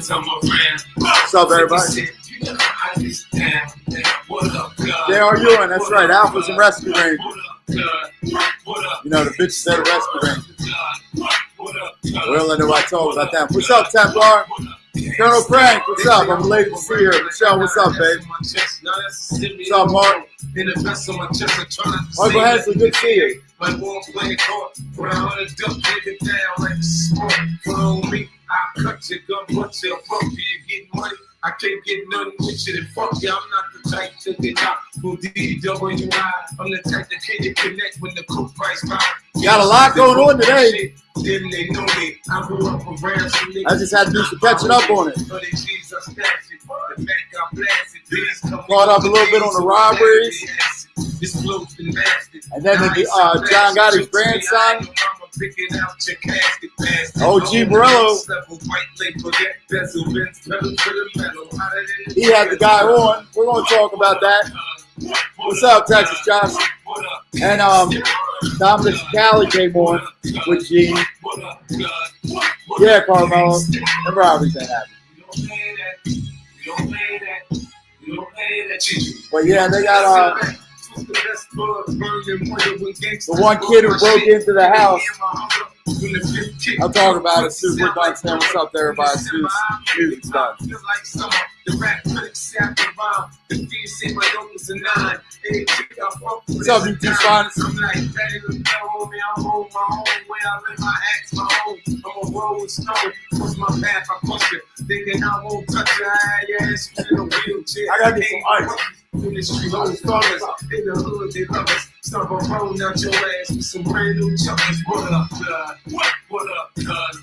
What's up, everybody? JRU, that's right, Alphas and Rescue Rangers. You know, the bitches that are Rescue Rangers. We don't let nobody talk about that. What's up, Templar? Colonel Frank, what's up? I'm related to see her. Michelle, what's up, babe? What's up, Mark? Michael Hensley, good to see you. My ball playing court, brown on a duck, nigga down like a sport. Follow me, I cut your gun, punch your fuck, do you get money? I can't get nothing with you, then fuck you. I'm not the type to get out from DWI. I'm the type that can't connect when the cook price high. Got a lot going on today. Then they know me. I grew up around some niggas. I just had to do some catching up on it. Caught up a little bit on the robberies. And then John Gotti's grandson, OG Borrello, he had the guy on. We're going to talk about that. What's up, Texas Johnson? And Dominic Cali came on with Gene. Yeah, Carmelo. Remember how everything happened. But yeah, they got the one kid who broke into the house. I'll talk about it as soon as we're done saying what's up to everybody as soon as music's done. What's up, UT Finest? I gotta get some ice. In the street, all the stars, in the hood, they love us. Start rolling out your ass with some brand new chuckers. What up, God? What up, God?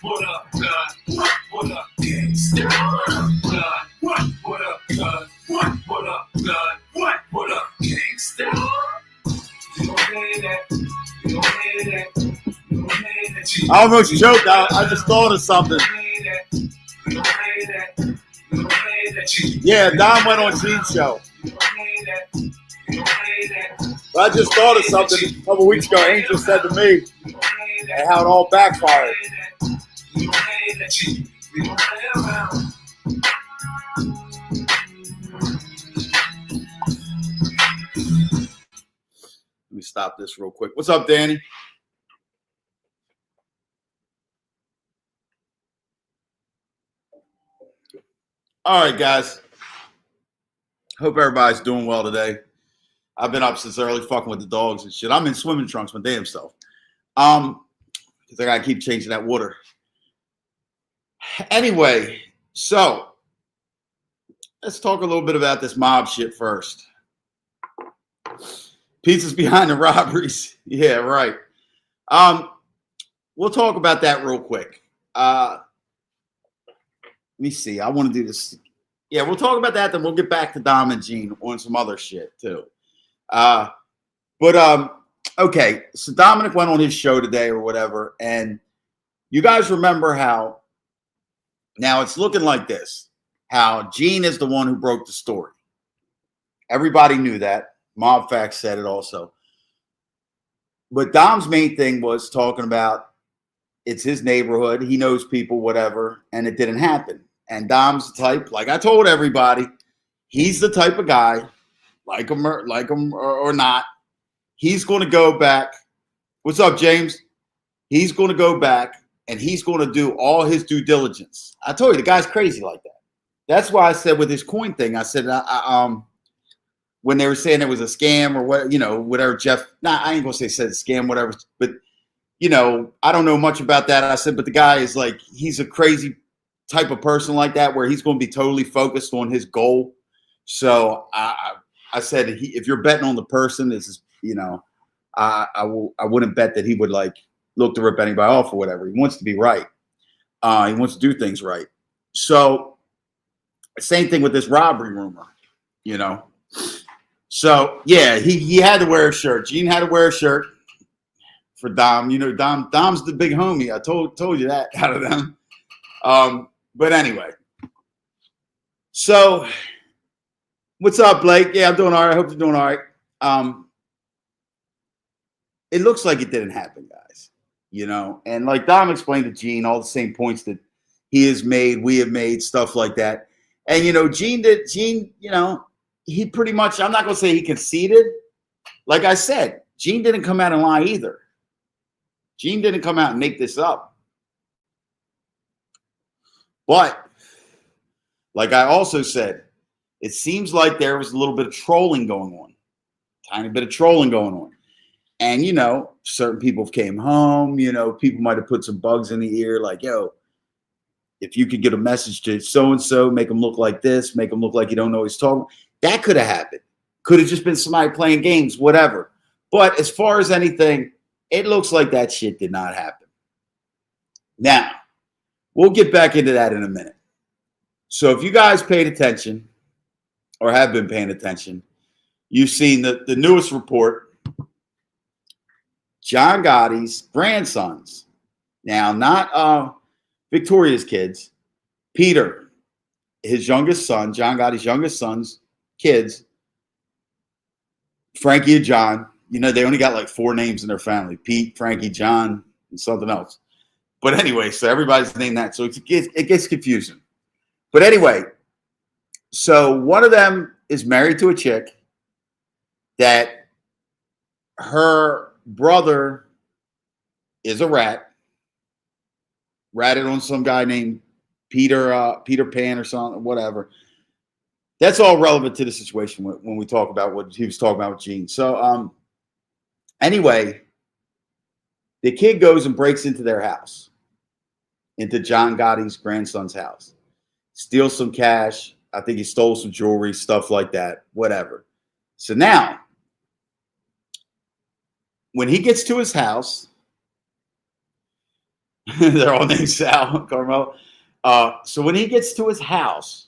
What up, God? What up, gangsta? What up, God? What up, God? What up, God? What up, gangsta? You don't hear that? You don't hear that? You don't hear that? I almost joked. I just thought of something. You don't hear that? You don't hear that? Yeah, Don went on Gene's show. But I just thought of something a couple weeks ago. Angel said to me, and how it all backfired. Let me stop this real quick. What's up, Danny? All right, guys. Hope everybody's doing well today. I've been up since early fucking with the dogs and shit. I'm in swimming trunks my damn self. Because I gotta keep changing that water. Anyway, so let's talk a little bit about this mob shit first. Pizza's behind the robberies. Yeah, right. We'll talk about that real quick. Let me see. I want to do this. Yeah, we'll talk about that. Then we'll get back to Dom and Gene on some other shit too. Okay. So Dominic went on his show today or whatever, and you guys remember how now it's looking like this, how Gene is the one who broke the story. Everybody knew that. Mob Facts said it also. But Dom's main thing was talking about it's his neighborhood. He knows people, whatever, and it didn't happen. And Dom's the type, like I told everybody, he's the type of guy, like him or not, he's going to go back. What's up, James? He's going to go back and he's going to do all his due diligence. I told you, the guy's crazy like that. That's why I said with his coin thing, I said, when they were saying it was a scam or what, you know, whatever, Jeff, I ain't going to say said scam, whatever, but, you know, I don't know much about that. I said, but the guy is like, he's a crazy type of person like that where he's going to be totally focused on his goal. So I said, if you're betting on the person, this is, you know, I wouldn't bet that he would like look to rip anybody off or whatever. He wants to be right. He wants to do things right. So same thing with this robbery rumor, you know. So yeah, he had to wear a shirt. Gene had to wear a shirt for Dom. You know, Dom's the big homie. I told you that out of them. But anyway, so what's up, Blake? Yeah, I'm doing all right. I hope you're doing all right. It looks like it didn't happen, guys. You know, and like Dom explained to Gene, all the same points that he has made, we have made, stuff like that. And, you know, Gene, you know, he pretty much, I'm not going to say he conceded. Like I said, Gene didn't come out and lie either. Gene didn't come out and make this up. But, like I also said, it seems like there was a little bit of trolling going on. Tiny bit of trolling going on. And, you know, certain people came home, you know, people might have put some bugs in the ear like, yo, if you could get a message to so-and-so, make them look like this, make them look like you don't know what he's talking. That could have happened. Could have just been somebody playing games, whatever. But as far as anything, it looks like that shit did not happen. Now, we'll get back into that in a minute. So if you guys paid attention or have been paying attention, you've seen the newest report. John Gotti's grandsons, now not Victoria's kids, Peter, his youngest son, John Gotti's youngest son's kids, Frankie and John. You know, they only got like 4 names in their family: Pete, Frankie, John, and something else. But anyway, so everybody's named that. So it gets confusing. But anyway, so one of them is married to a chick that her brother is a ratted on some guy named Peter Pan or something, whatever. That's all relevant to the situation when we talk about what he was talking about with Gene. So anyway, the kid goes and breaks into their house, into John Gotti's grandson's house, steals some cash. I think he stole some jewelry, stuff like that, whatever. So now, when he gets to his house, they're all named Sal, Carmelo. So when he gets to his house,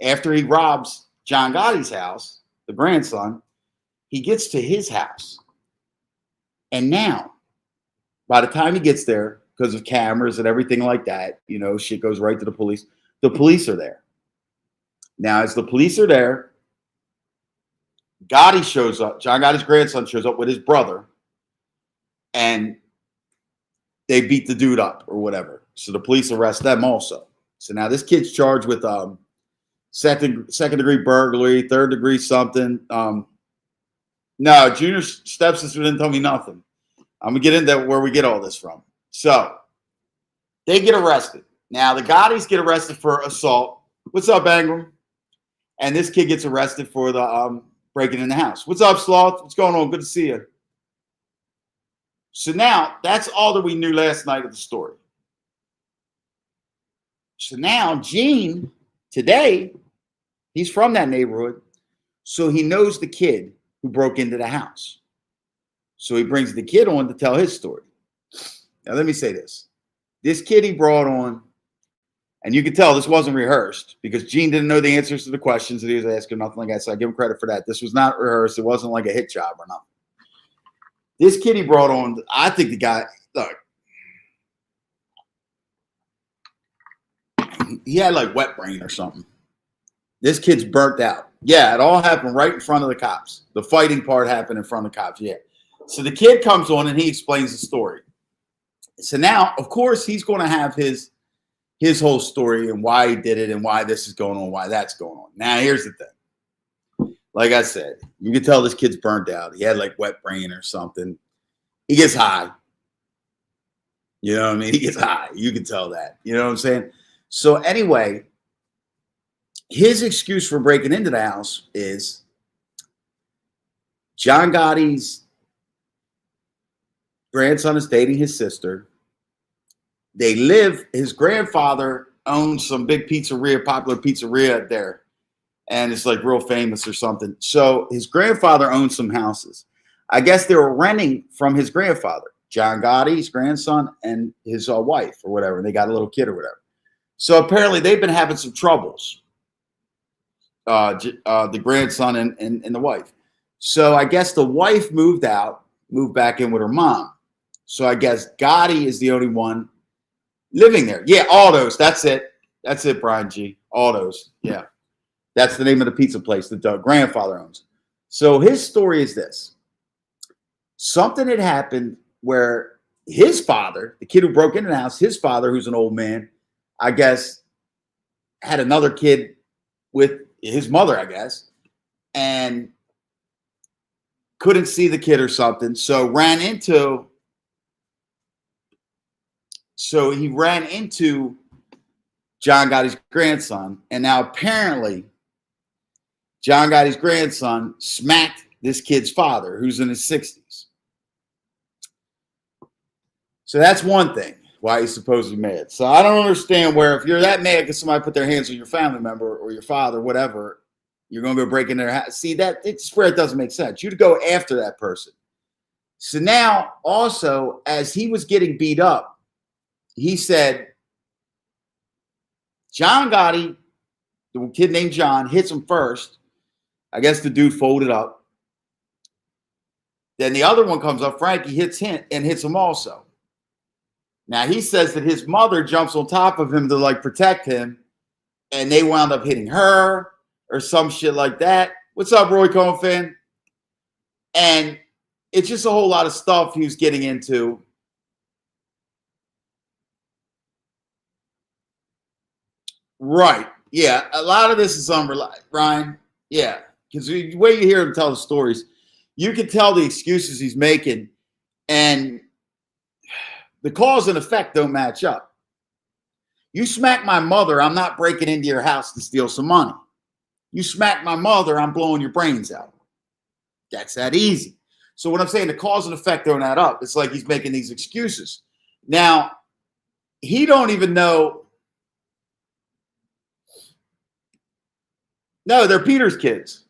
after he robs John Gotti's house, the grandson, he gets to his house. And now, by the time he gets there, because of cameras and everything like that, you know, shit goes right to the police. The police are there. Now, as the police are there, Gotti shows up. John Gotti's grandson shows up with his brother, and they beat the dude up or whatever. So the police arrest them also. So now this kid's charged with second degree burglary, third degree something. No, junior stepsister didn't tell me nothing. I'm gonna get into where we get all this from. So they get arrested. Now the Gottis get arrested for assault. What's up, Ingram? And this kid gets arrested for the breaking in the house. What's up, Sloth? What's going on? Good to see you. So now that's all that we knew last night of the story. So now Gene, today, he's from that neighborhood, so he knows the kid who broke into the house. So he brings the kid on to tell his story. Now let me say this. This kid he brought on, and you can tell this wasn't rehearsed because Gene didn't know the answers to the questions that he was asking, nothing like that. So I give him credit for that. This was not rehearsed. It wasn't like a hit job or nothing. This kid he brought on, I think the guy, look, he had like wet brain or something. This kid's burnt out. Yeah, it all happened right in front of the cops. The fighting part happened in front of the cops, yeah. So the kid comes on and he explains the story. So now, of course, he's going to have his whole story and why he did it and why this is going on, why that's going on. Now, here's the thing. Like I said, you can tell this kid's burnt out. He had like wet brain or something. He gets high. You know what I mean? He gets high. You can tell that. You know what I'm saying? So anyway, his excuse for breaking into the house is John Gotti's grandson is dating his sister. They live, his grandfather owns some big pizzeria, popular pizzeria there. And it's like real famous or something. So his grandfather owns some houses. I guess they were renting from his grandfather, John Gotti's grandson, and his wife or whatever. They got a little kid or whatever. So apparently they've been having some troubles, the grandson and the wife. So I guess the wife moved back in with her mom. So I guess Gotti is the only one living there. Yeah, Aldo's. That's it. That's it, Brian G. Aldo's. Yeah. That's the name of the pizza place that the grandfather owns. So his story is this. Something had happened where his father, the kid who broke into the house, his father, who's an old man, I guess, had another kid with his mother, I guess, and couldn't see the kid or something. So he ran into John Gotti's grandson. And now apparently John Gotti's grandson smacked this kid's father, who's in his 60s. So that's one thing why he's supposedly mad. So I don't understand where, if you're that mad because somebody put their hands on your family member or your father, whatever, you're going to go break in their house. See, it's where it doesn't make sense. You'd go after that person. So now, also, as he was getting beat up, he said, John Gotti, the kid named John, hits him first. I guess the dude folded up. Then the other one comes up, Frankie hits him and hits him also. Now, he says that his mother jumps on top of him to, like, protect him, and they wound up hitting her or some shit like that. What's up, Roy Cohen fan? And it's just a whole lot of stuff he was getting into. Right. Yeah. A lot of this is unreliable, Ryan. Yeah. Because the way you hear him tell the stories, you can tell the excuses he's making, and the cause and effect don't match up. You smack my mother, I'm not breaking into your house to steal some money. You smack my mother, I'm blowing your brains out. That's that easy. So what I'm saying, the cause and effect don't add up. It's like he's making these excuses. Now, he don't even know. No, they're Peter's kids.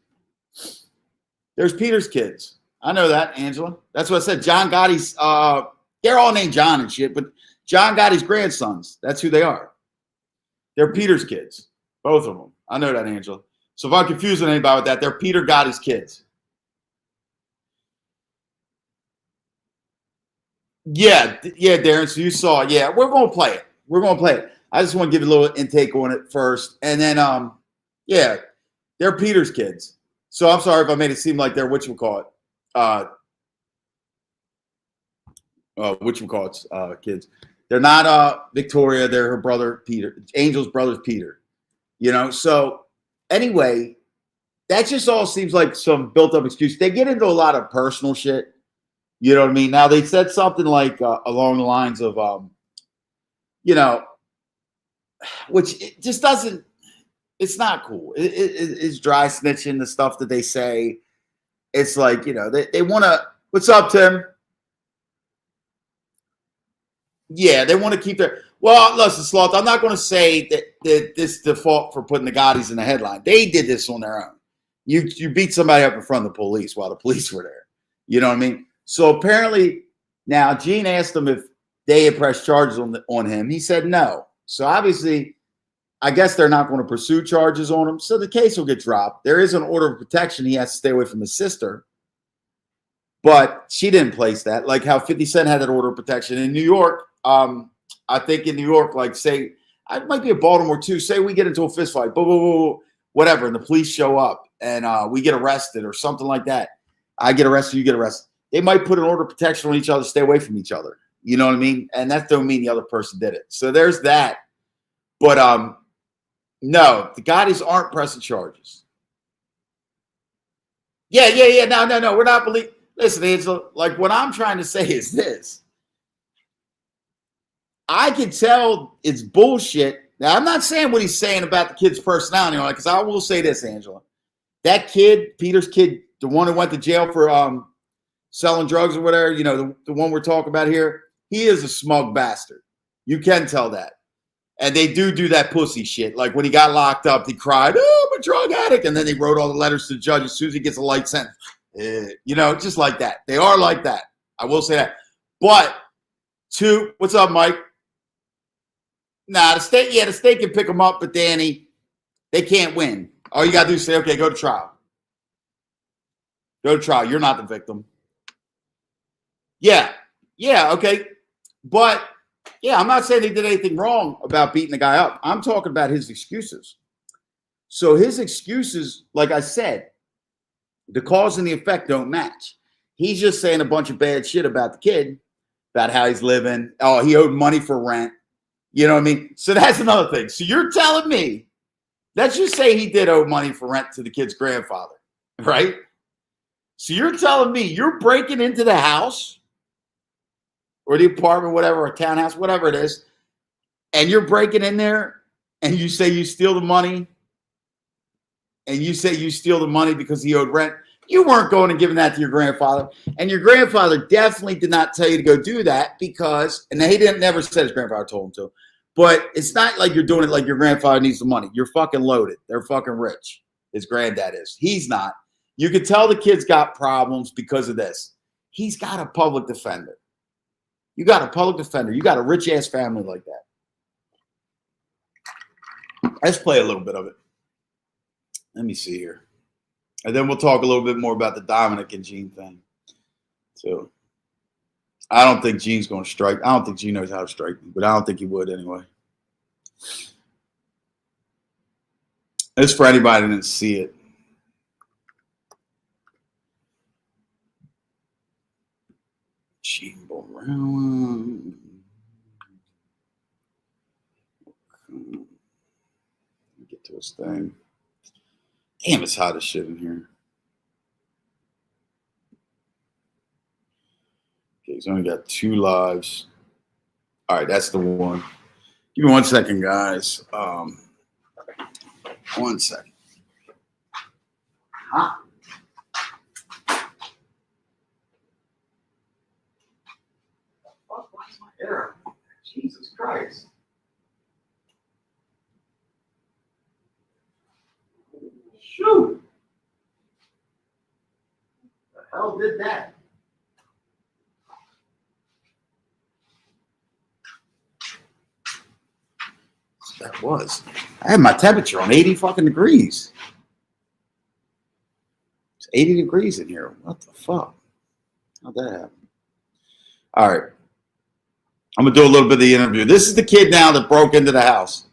There's Peter's kids. I know that, Angela. That's what I said. John Gotti's, they're all named John and shit, but John Gotti's grandsons. That's who they are. They're Peter's kids. Both of them. I know that, Angela. So if I'm confusing anybody with that, they're Peter Gotti's kids. Yeah, Darren. So you saw it. Yeah, we're going to play it. We're going to play it. I just want to give you a little intake on it first. And then, yeah, they're Peter's kids. So I'm sorry if I made it seem like they're whatchamacallit. Kids. They're not Victoria. They're her brother, Peter. Angel's brother's Peter. You know, so anyway, that just all seems like some built-up excuse. They get into a lot of personal shit. You know what I mean? Now, they said something like along the lines of, you know, which it just doesn't, it's not cool. It's dry snitching, the stuff that they say. It's like, you know, they want to, what's up, Tim? Yeah, they want to keep their, well, listen, Sloth, I'm not going to say that this is the fault for putting the Gottis in the headline. They did this on their own. You beat somebody up in front of the police while the police were there. You know what I mean? So apparently, now Gene asked him if they had pressed charges on him. He said no. So obviously, I guess they're not going to pursue charges on him. So the case will get dropped. There is an order of protection. He has to stay away from his sister. But she didn't place that. Like how 50 Cent had that order of protection. In New York, I think in New York, like say, it might be in Baltimore too. Say we get into a fist fight, whatever, and the police show up and we get arrested or something like that. I get arrested, you get arrested. They might put an order of protection on each other, stay away from each other. You know what I mean? And that don't mean the other person did it. So there's that. But no, the Gottis aren't pressing charges. Yeah. No. We're not believing. Listen, Angela, like what I'm trying to say is this. I can tell it's bullshit. Now, I'm not saying what he's saying about the kid's personality, because I will say this, Angela. That kid, Peter's kid, the one who went to jail for selling drugs or whatever, you know, the one we're talking about here, he is a smug bastard. You can tell that. And they do that pussy shit. Like when he got locked up, he cried, oh, I'm a drug addict. And then they wrote all the letters to the judge as soon as he gets a light sentence. You know, just like that. They are like that. I will say that. But what's up, Mike? Nah, the state can pick them up, but Danny, they can't win. All you got to do is say, okay, go to trial. Go to trial. You're not the victim. Yeah, okay. But, yeah, I'm not saying they did anything wrong about beating the guy up. I'm talking about his excuses. So his excuses, like I said, the cause and the effect don't match. He's just saying a bunch of bad shit about the kid, about how he's living. Oh, he owed money for rent. You know what I mean? So that's another thing. So you're telling me, let's just say he did owe money for rent to the kid's grandfather, right? So you're telling me you're breaking into the house or the apartment, whatever, a townhouse, whatever it is, and you're breaking in there and you say you steal the money and you say you steal the money because he owed rent. You weren't going and giving that to your grandfather. And your grandfather definitely did not tell you to go do that because, and he didn't never said his grandfather told him to, but it's not like you're doing it like your grandfather needs the money. You're fucking loaded. They're fucking rich. His granddad is. He's not. You can tell the kid's got problems because of this. He's got a public defender. You got a public defender. You got a rich ass family like that. Let's play a little bit of it. Let me see here. And then we'll talk a little bit more about the Dominic and Gene thing. So I don't think Gene's going to strike. I don't think Gene knows how to strike me, but I don't think he would anyway. It's for anybody that didn't see it. Gene Borrello. Get to his thing. Damn, it's hot as shit in here. Okay, he's only got 2 lives. All right, that's the one. Give me 1 second, guys. 1 second. Huh? Why is my hair? Jesus Christ. Shoot. The hell did that? That was. I had my temperature on 80 fucking degrees. It's 80 degrees in here. What the fuck? How'd that happen? All right. I'm going to do a little bit of the interview. This is the kid now that broke into the house.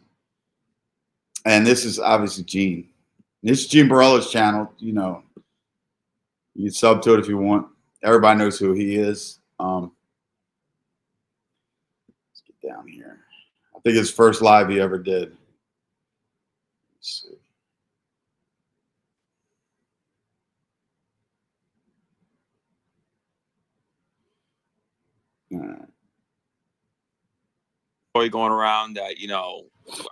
And this is obviously Gene. This is Gene Borrello's channel. You know, you can sub to it if you want. Everybody knows who he is. Let's get down here. I think it's first live he ever did. Let's see. All right. Story going around that, you know,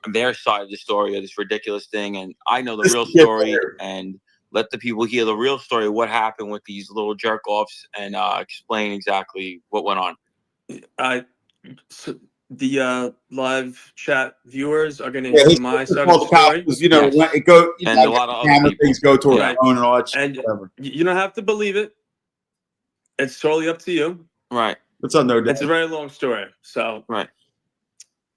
their side of the story of this ridiculous thing, and I know the real story, and let the people hear the real story of what happened with these little jerk offs and explain exactly what went on. So the live chat viewers are going to hear my side of the story. You know, Yes. it go, you And know, a lot of camera other things go to Yeah. our phone and all that shit. And Whatever. you don't have to believe it. It's totally up to you. Right. What's up, no doubt? It's a very long story. So Right.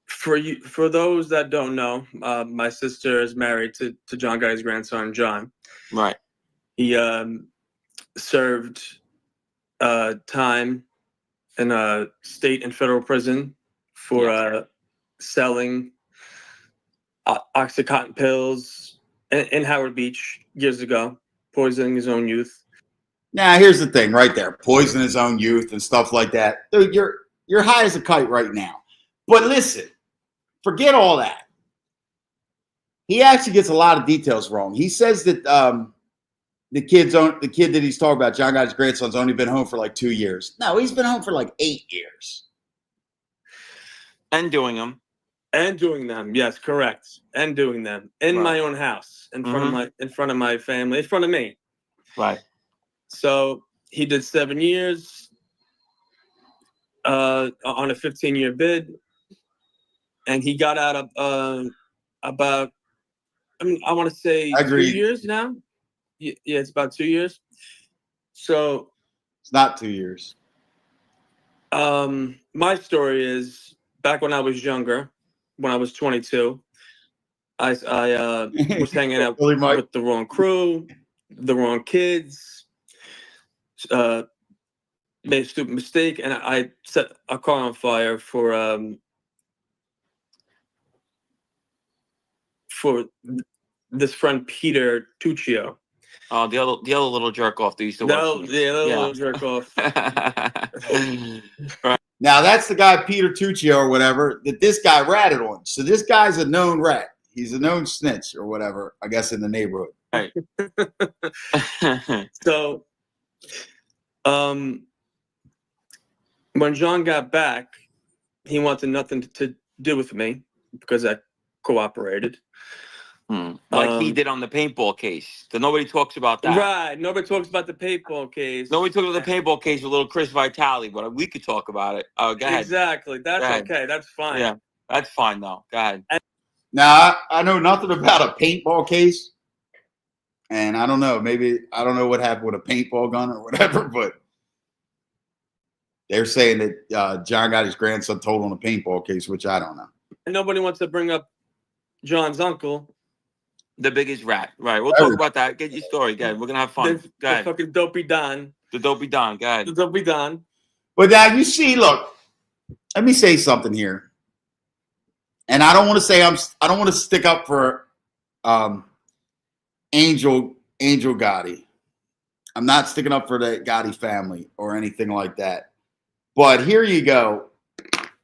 For those that don't know, my sister is married to John Gotti's grandson, John. Right. He served time in a state and federal prison for selling Oxycontin pills in Howard Beach years ago, poisoning his own youth. Now, here's the thing right there. Poison his own youth and stuff like that. Dude, you're high as a kite right now. But listen, forget all that. He actually gets a lot of details wrong. He says that the kid that he's talking about, John Gotti's grandson's only been home for like 2 years. No, he's been home for like 8 years. And doing them. And doing them, yes, correct. And doing them in Right. my own house, in front of my family, in front of me. Right. So he did 7 years on a 15-year bid, and he got out of about, I want to say 2 years now. Yeah, it's about 2 years. So it's not 2 years. My story is back when I was younger, when I was 22, I was hanging out with the wrong crew, the wrong kids, made a stupid mistake, and I set a car on fire for this friend Peter Tuccio. Oh, the other little jerk off that used to work. Little jerk off. Right. Now that's the guy Peter Tuccio or whatever that this guy ratted on. So this guy's a known rat. He's a known snitch or whatever, I guess, in the neighborhood. Right. So, when John got back, he wanted nothing to do with me because I cooperated. Like he did on the paintball case. So nobody talks about that. Right. Nobody talks about the paintball case. Nobody talks about the paintball case with little Chris Vitale, but we could talk about it. Go ahead. Exactly. That's okay. That's fine. Yeah, that's fine though. Go ahead. Now, I know nothing about a paintball case. And I don't know. Maybe I don't know what happened with a paintball gun or whatever, but they're saying that John Gotti's grandson told on a paintball case, which I don't know. And nobody wants to bring up John's uncle. The biggest rat. Right. We'll talk about that. Get your story. Go ahead. We're going to have fun. The fucking Dopey Don. The Dopey Don. Go ahead. The Dopey Don. But now you see, look, let me say something here. And I don't want to say I don't want to stick up for Angel Gotti. I'm not sticking up for the Gotti family or anything like that. But here you go.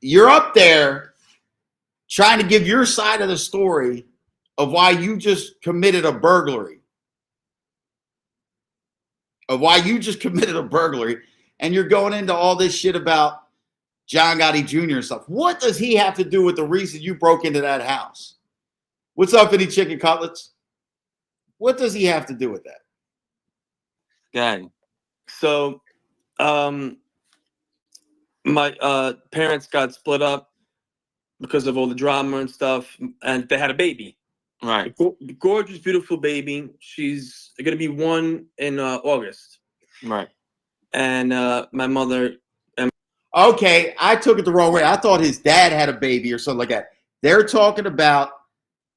You're up there trying to give your side of the story of why you just committed a burglary. And you're going into all this shit about John Gotti Jr. and stuff. What does he have to do with the reason you broke into that house? What's up, any chicken cutlets? What does he have to do with that? Good. So, my parents got split up because of all the drama and stuff, and they had a baby. Right. Gorgeous, beautiful baby. She's going to be 1 in August. Right. And my mother. Okay, I took it the wrong way. I thought his dad had a baby or something like that. They're talking about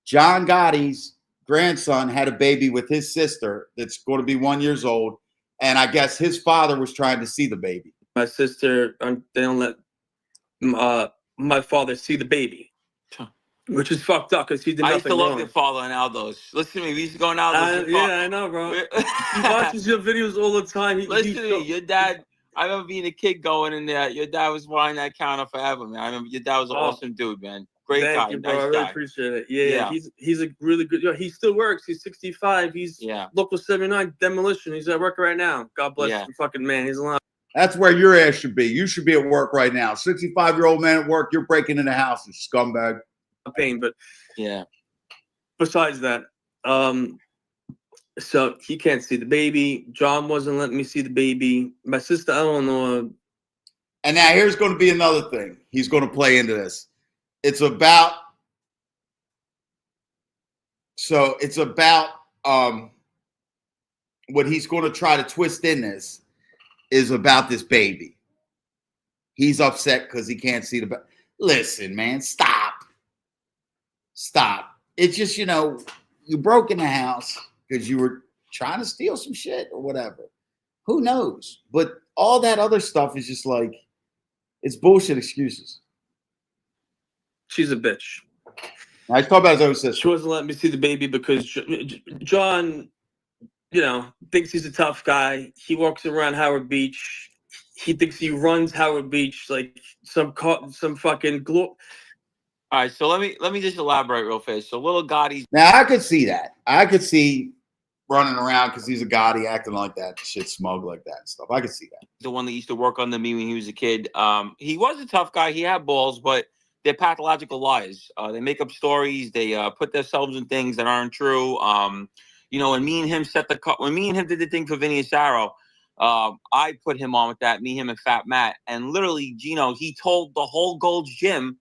John Gotti's grandson had a baby with his sister that's going to be 1 year old. And I guess his father was trying to see the baby. My sister, they don't let my father see the baby. Which is fucked up because he did nothing wrong. I used to love your father and Aldo's. Listen to me. We used to go in Aldo's. Yeah, I know, bro. He watches your videos all the time. Listen to me. Your dad, I remember being a kid going in there. Your dad was behind that counter forever, man. I remember your dad was an awesome dude, man. Great guy. Thank you, bro. Nice I really guy. appreciate it. Yeah. He's a really good. He still works. He's 65. He's local 79 demolition. He's at work right now. God bless the fucking man. He's alive. That's where your ass should be. You should be at work right now. 65-year-old man at work. You're breaking into houses, scumbag. Pain, but yeah. Besides that, so he can't see the baby. John wasn't letting me see the baby. My sister Eleanor. And now here's going to be another thing. He's going to play into this. It's about what he's going to try to twist in this is about this baby. He's upset because he can't see the baby. Listen, man, stop. It's just, you broke in the house because you were trying to steal some shit or whatever. Who knows? But all that other stuff is just like, it's bullshit excuses. She's a bitch. I talk about his own sister. She wasn't letting me see the baby because John, thinks he's a tough guy. He walks around Howard Beach. He thinks he runs Howard Beach like some fucking glory. All right, so let me just elaborate real fast. So little Gotti's. Now I could see that. I could see running around because he's a Gotti acting like that, shit smug like that and stuff. I could see that. The one that used to work under me when he was a kid. He was a tough guy. He had balls, but they're pathological lies. They make up stories. They put themselves in things that aren't true. When me and him when me and him did the thing for Vinny Asaro, I put him on with that. Me, him, and Fat Matt, and literally, Gino, he told the whole Gold's Gym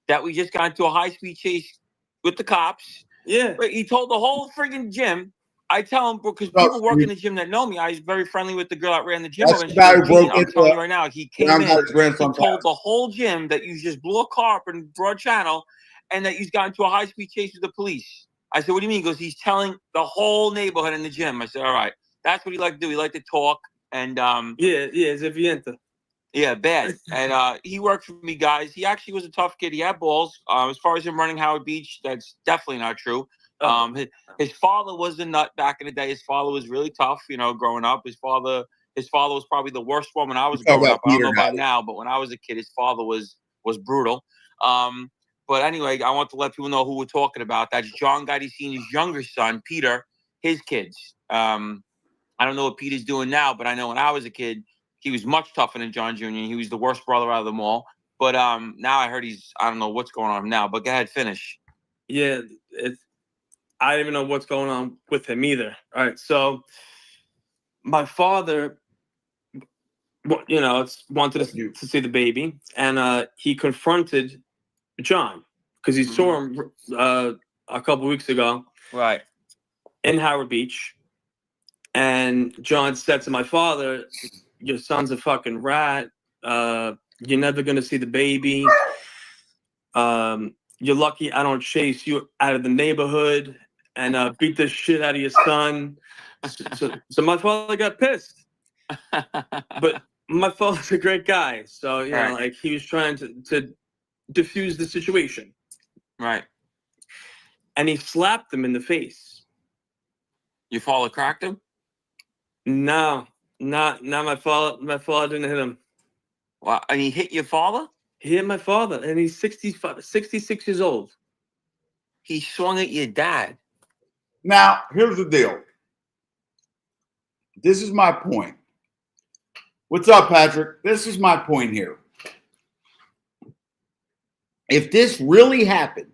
that we just got into a high-speed chase with the cops. Yeah. He told the whole friggin' gym. I tell him, because people work in the gym that know me, I was very friendly with the girl that ran the gym. That's the guy who broke I'm telling you right now, he came in, he told the whole gym that you just blew a car up in Broad Channel and that you got into a high-speed chase with the police. I said, what do you mean? He goes, he's telling the whole neighborhood in the gym. I said, all right. That's what he liked to do. He liked to talk. And as if you enter. Yeah, bad. And he worked for me, guys. He actually was a tough kid. He had balls. As far as him running Howard Beach, that's definitely not true. His father was a nut back in the day. His father was really tough, growing up. His father his father was probably the worst one when I was Talk growing about up. I don't know Peter about Gotti. now, but when I was a kid, his father was brutal. But anyway, I want to let people know who we're talking about. That's John Gotti Sr.'s younger son, Peter, his kids. I don't know what Peter's doing now, but I know when I was a kid, he was much tougher than John Jr. He was the worst brother out of them all. But now I heard I don't know what's going on now, but go ahead, finish. Yeah, I don't even know what's going on with him either. All right, so my father, wanted to see the baby, and he confronted John because he saw him a couple weeks ago, right, in Howard Beach, and John said to my father, "Your son's a fucking rat. You're never gonna see the baby. You're lucky I don't chase you out of the neighborhood and beat the shit out of your son." So my father got pissed, but my father's a great guy, so like he was trying to diffuse the situation, right. and he slapped him in the face. Your father cracked him? No, not my father. My father didn't hit him. Well, and he hit your father? He hit my father, and he's 66 years old. He swung at your dad. Now, here's the deal. This is my point. What's up, Patrick? This is my point here. If this really happened,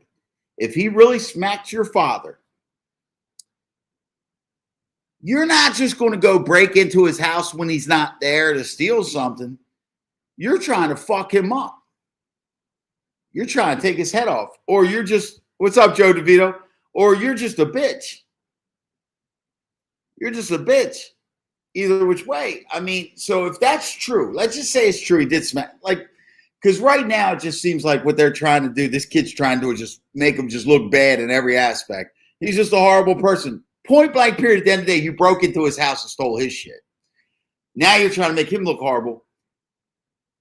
if he really smacked your father, you're not just going to go break into his house when he's not there to steal something. You're trying to fuck him up. You're trying to take his head off. Or you're just, what's up, Joe DeVito? Or you're just a bitch. You're just a bitch. Either which way. I mean, so if that's true, let's just say it's true. He did smack, like, because right now it just seems like what they're trying to do, this kid's trying to do is just make him just look bad in every aspect. He's just a horrible person. Point blank period. At the end of the day, you broke into his house and stole his shit. Now you're trying to make him look horrible.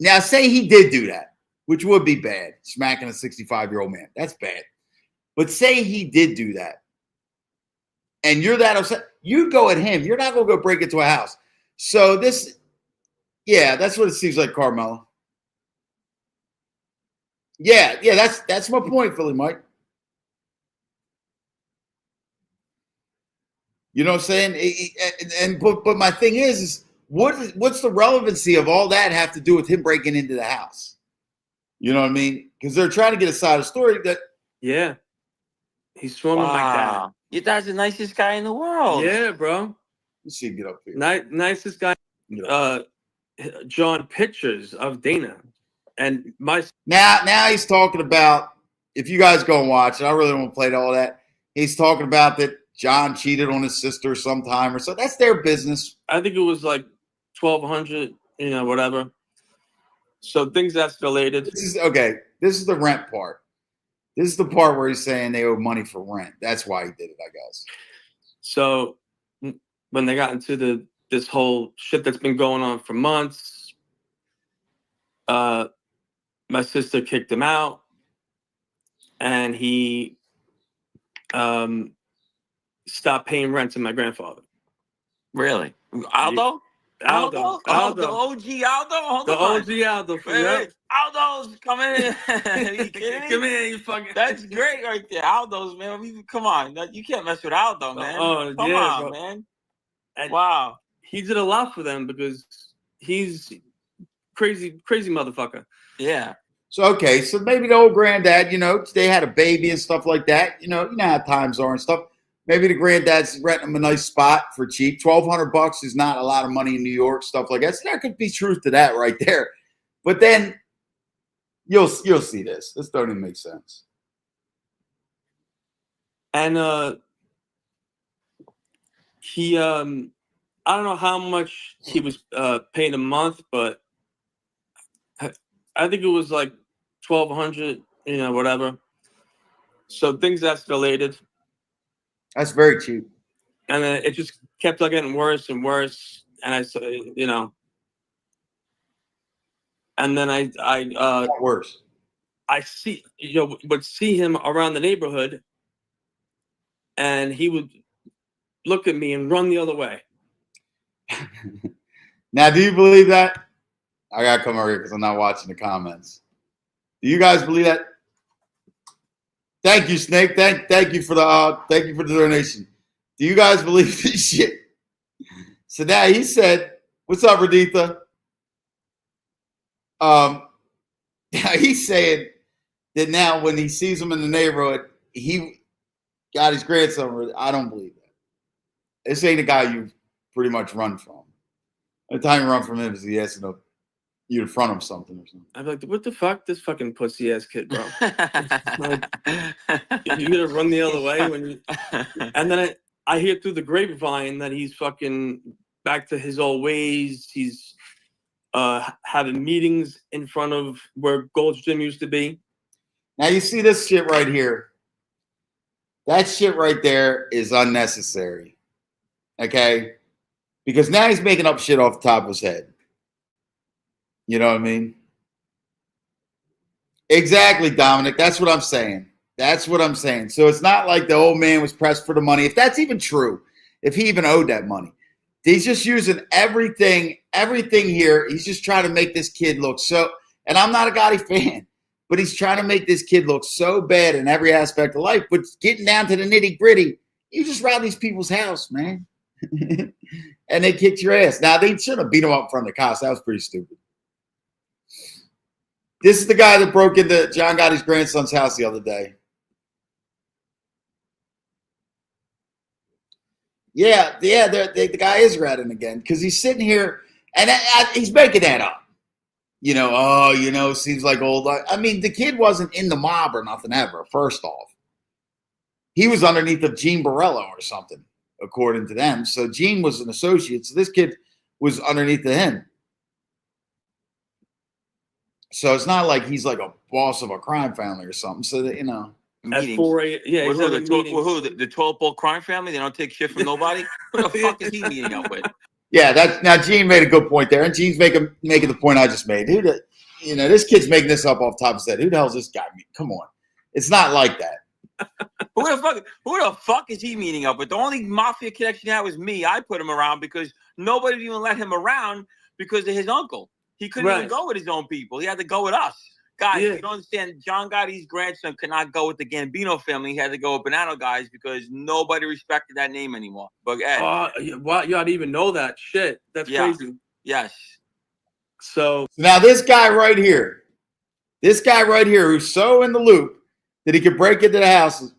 Now, say he did do that, which would be bad, smacking a 65-year-old man. That's bad. But say he did do that, and you're that upset, you'd go at him. You're not going to go break into a house. So this, yeah, that's what it seems like, Carmelo. Yeah, that's my point, Philly Mike. You know what I'm saying? But my thing is what's the relevancy of all that have to do with him breaking into the house? You know what I mean? Because they're trying to get a side of the story that. Yeah, he's swimming like that. Your dad's the nicest guy in the world. Yeah, bro. Let's see, get up here. Nicest guy. John pictures of Dana, and now he's talking about, if you guys go and watch it, I really don't want to play all that. He's talking about that John cheated on his sister sometime or so. That's their business. I think it was like 1,200, whatever. So things escalated. This is the rent part. This is the part where he's saying they owe money for rent. That's why he did it, I guess. So when they got into this whole shit that's been going on for months, my sister kicked him out, and he stopped paying rent to my grandfather. Really? Aldo? Aldo. The OG Aldo? Hold on. The OG Aldo. Wait. Aldo's come in. You kidding me? Come in, you fucking. That's great right there. Aldo's, man. Come on. You can't mess with Aldo, man. Come on, bro. Man. And wow. He did a lot for them because he's crazy motherfucker. Yeah. So maybe the old granddad, they had a baby and stuff like that. You know how times are and stuff. Maybe the granddad's renting him a nice spot for cheap. $1,200 is not a lot of money in New York, stuff like that. So there could be truth to that right there. But then you'll see this. This don't even make sense. And he I don't know how much he was paying a month, but I think it was like 1,200, whatever. So things escalated. That's very cheap. And then it just kept on getting worse and worse. And and then I worse. I would see him around the neighborhood, and he would look at me and run the other way. Now, do you believe that? I gotta come over here because I'm not watching the comments. Do you guys believe that? Thank you, Snake. Thank you for the donation. Do you guys believe this shit? So now he said, "What's up, Raditha?" He's saying that now when he sees him in the neighborhood, he got his grandson. I don't believe that. This ain't a guy you pretty much run from. The time you run from him is he has to you in front of something or something. I'm like, what the fuck? This fucking pussy ass kid, bro. Like, you gonna run the other way when you... And then I hear through the grapevine that he's fucking back to his old ways. He's having meetings in front of where Gold's Gym used to be. Now you see this shit right here. That shit right there is unnecessary. Okay? Because now he's making up shit off the top of his head. You know what I mean? Exactly, Dominic. That's what I'm saying. That's what I'm saying. So it's not like the old man was pressed for the money. If that's even true, if he even owed that money. He's just using everything here. He's just trying to make this kid look so, and I'm not a Gotti fan, but he's trying to make this kid look so bad in every aspect of life. But getting down to the nitty gritty, you just robbed these people's house, man. And they kicked your ass. Now, they should have beat him up in front of the cops. That was pretty stupid. This is the guy that broke into John Gotti's grandson's house the other day. Yeah, the guy is ratting again because he's sitting here and he's making that up. Seems like old. I mean, the kid wasn't in the mob or nothing ever, first off. He was underneath of Gene Borrello or something, according to them. So Gene was an associate. So this kid was underneath of him. So it's not like he's like a boss of a crime family or something. So that, At 4 a.m. Yeah, the 12-ball crime family? They don't take shit from nobody? Who the fuck is he meeting up with? Yeah, now Gene made a good point there, and Gene's making the point I just made. This kid's making this up off the top of his head. Who the hell is this guy? Come on, it's not like that. Who the fuck is he meeting up with? The only mafia connection he had was me. I put him around because nobody would even let him around because of his uncle. He couldn't even go with his own people. He had to go with us. Guys, you don't understand. John Gotti's grandson could not go with the Gambino family. He had to go with Banana guys because nobody respected that name anymore. But Ed, you ought to even know that shit. That's crazy. Yes. So now this guy right here, who's so in the loop that he could break into the houses.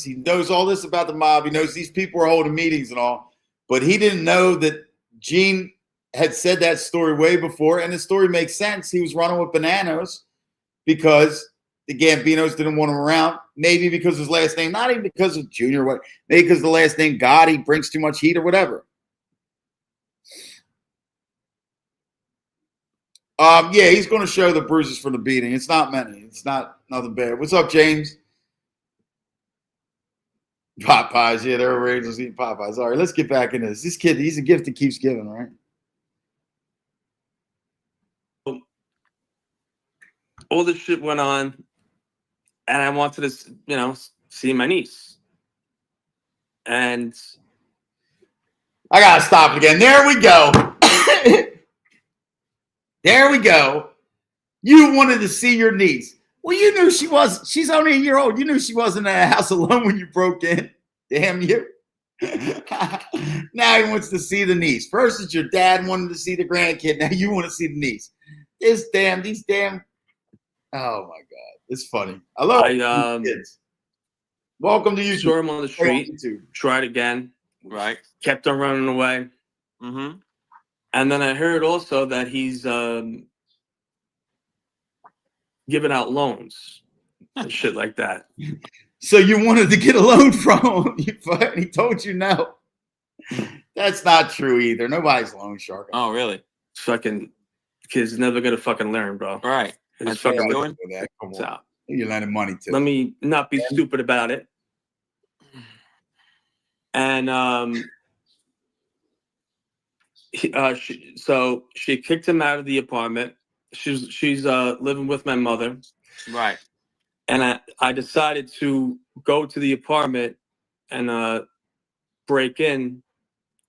He knows all this about the mob. He knows these people are holding meetings and all, but he didn't know that Gene had said that story way before, and the story makes sense. He was running with Bananas because the Gambinos didn't want him around. Maybe because his last name, not even because of Junior, maybe because the last name Gotti brings too much heat or whatever. He's going to show the bruises from the beating. It's not many. It's not nothing bad. What's up, James? Popeyes. Yeah, they're Rangers eating Popeyes. All right, let's get back into this. This kid, he's a gift that keeps giving, right? All this shit went on, and I wanted to, see my niece. And I gotta stop it again. There we go. There we go. You wanted to see your niece. Well, you knew she's only a year old. You knew she wasn't in a house alone when you broke in. Damn you. Now he wants to see the niece. First, it's your dad wanted to see the grandkid. Now you want to see the niece. These damn. Oh my God, it's funny. I love kids. Welcome to YouTube. Saw him on the street. Tried again. Right. Kept on running away. Mm-hmm. And then I heard also that he's giving out loans and shit like that. So you wanted to get a loan from him? He told you no. That's not true either. Nobody's loan shark. Oh, really? Fucking kid's never gonna fucking learn, bro. Right. It's fucking doing that. Come on. You're lending money to. Let me not be stupid about it. And she kicked him out of the apartment. She's living with my mother. Right. And I decided to go to the apartment and break in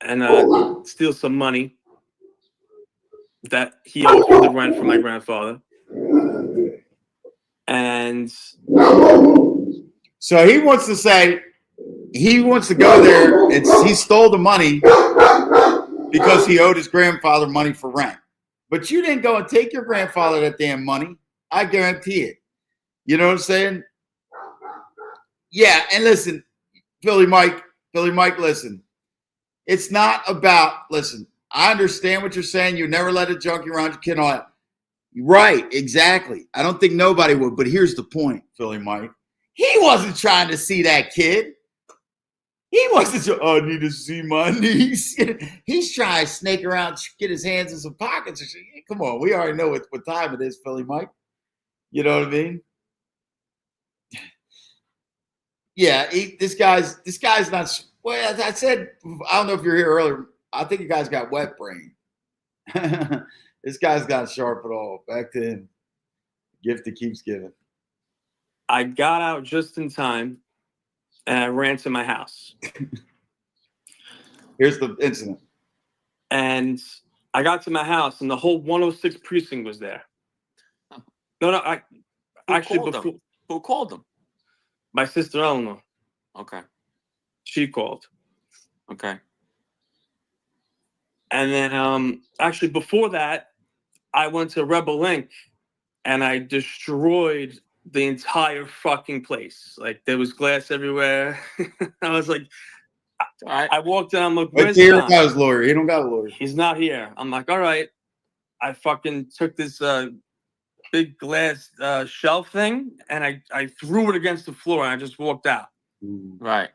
and steal some money that he owed for the rent from my grandfather. And so he wants to say he wants to go there. He stole the money because he owed his grandfather money for rent. But you didn't go and take your grandfather that damn money. I guarantee it. You know what I'm saying? Yeah, and listen, Philly Mike, listen. It's not about, listen, I understand what you're saying. You never let a junkie around your kid. Right, exactly. I don't think nobody would, but here's the point, Philly Mike. He wasn't trying to see that kid. He wasn't, I need to see my niece. He's trying to snake around, get his hands in some pockets. Come on, we already know what time it is, Philly Mike. You know what I mean? Yeah, this guy's not. Well, I said, I don't know if you're here earlier. I think you guys got wet brain. This guy's not sharp at all. Back to him. Gift that keeps giving. I got out just in time, and I ran to my house. Here's the incident. And I got to my house, and the whole 106 precinct was there. No, Who called them? My sister Eleanor. Okay. She called. Okay. And then actually before that, I went to Rebel Inc. and I destroyed the entire fucking place. Like there was glass everywhere. I was like, I walked down. I'm like, where's He John? got his lawyer. He don't got a lawyer. He's not here. I'm like, all right. I fucking took this big glass shelf thing and I threw it against the floor and I just walked out. Right.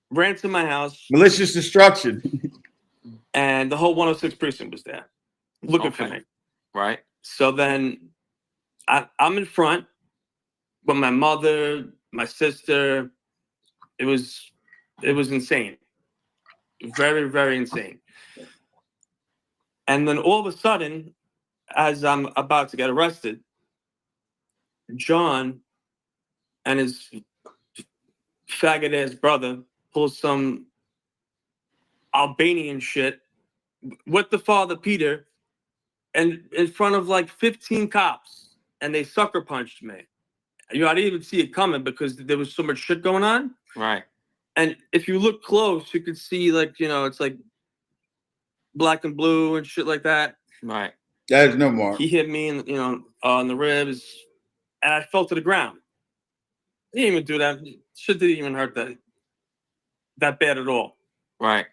Ran to my house. Malicious destruction. And the whole 106 precinct was there looking for me. Right. So then I'm in front with my mother, my sister. It was insane. Very, very insane. And then all of a sudden, as I'm about to get arrested, John and his faggot ass brother pulls some Albanian shit with the father Peter and in front of like 15 cops, and they sucker punched me. You know, I didn't even see it coming because there was so much shit going on. Right. And if you look close, you could see like, you know, it's like black and blue and shit like that. Right. There's no more. He hit me in, you know, on the ribs, and I fell to the ground. He didn't even do that. Shit didn't even hurt that bad at all. Right.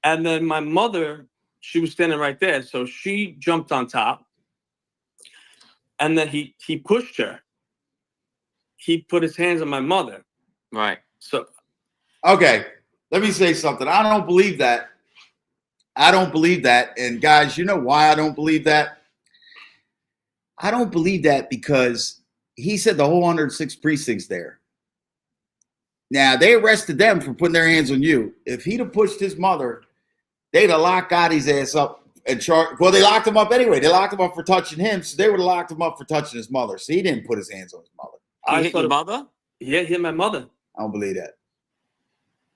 And then my mother, she was standing right there, so she jumped on top, and then he pushed her. He put his hands on my mother. Right. So, okay, let me say something. I don't believe that. And guys, you know why I don't believe that? I don't believe that because he said the whole 106 precincts there. Now, they arrested them for putting their hands on you. If he'd have pushed his mother, they'd have locked Gotti's ass up and charged. Well, they locked him up anyway. They locked him up for touching him, so they would have locked him up for touching his mother. So he didn't put his hands on his mother. He hit your mother? Yeah, he hit my mother. I don't believe that.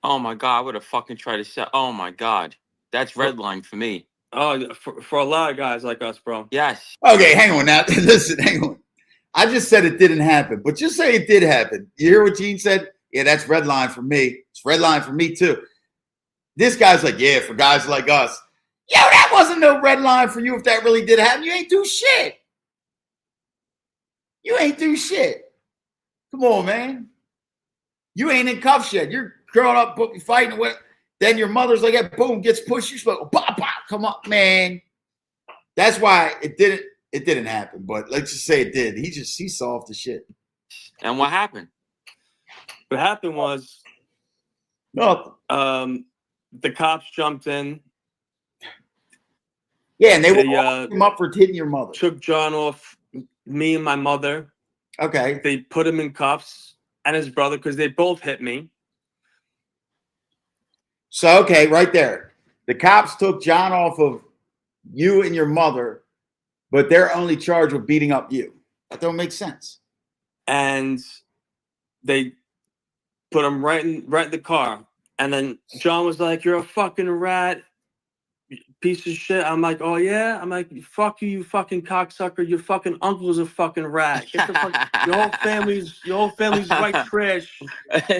Oh, my God. I would have fucking tried to say, oh, my God. That's red line for me. Oh, for a lot of guys like us, bro. Yes. Okay, hang on now. Listen, hang on. I just said it didn't happen, but just say it did happen. You hear what Gene said? Yeah, that's red line for me. It's red line for me, too. This guy's like, yeah, for guys like us. Yo, that wasn't no red line for you if that really did happen. You ain't do shit. You ain't do shit. Come on, man. You ain't in cuffs yet. You're growing up, fighting with. Then your mother's like, yeah, boom, gets pushed. You spoke, pop, pop. Come on, man. That's why it didn't happen. But let's just say it did. He solved the shit. And what happened? What happened was nothing. The cops jumped in. Yeah, and they were locking him up for hitting your mother. Took John off me and my mother. Okay. They put him in cuffs and his brother because they both hit me. So, okay, right there. The cops took John off of you and your mother, but they're only charged with beating up you. That don't make sense. And they put him right in the car. And then John was like, "You're a fucking rat, piece of shit." I'm like, "Oh yeah." I'm like, "Fuck you, you fucking cocksucker. Your fucking uncle's a fucking rat. Get the fuck. Your whole family's white trash."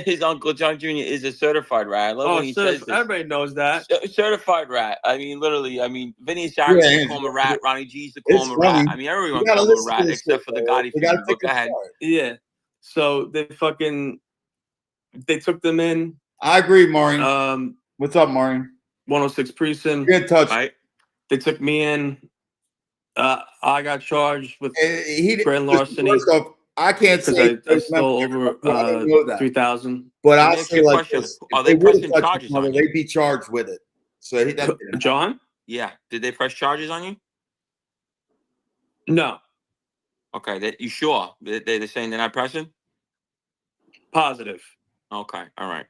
His uncle John Jr. is a certified rat. I love when he says this. Everybody knows that. Certified rat. I mean, literally. I mean, Vinny Sarri used to call him a rat. Ronnie G used to call him a rat. I mean, everyone called him a rat except for the Gotti family. But go ahead. Yeah. So they took them in. I agree, Maureen. What's up, Maureen? 106 precinct. Good touch. Right. They took me in. I got charged with grand larceny. First off, I can't say I stole over 3,000. But I'll say like this: are they pressing charges on you? They'd be charged with it. So John? Yeah. Did they press charges on you? No. Okay. You sure? They're saying they're not pressing? Positive. Okay. All right.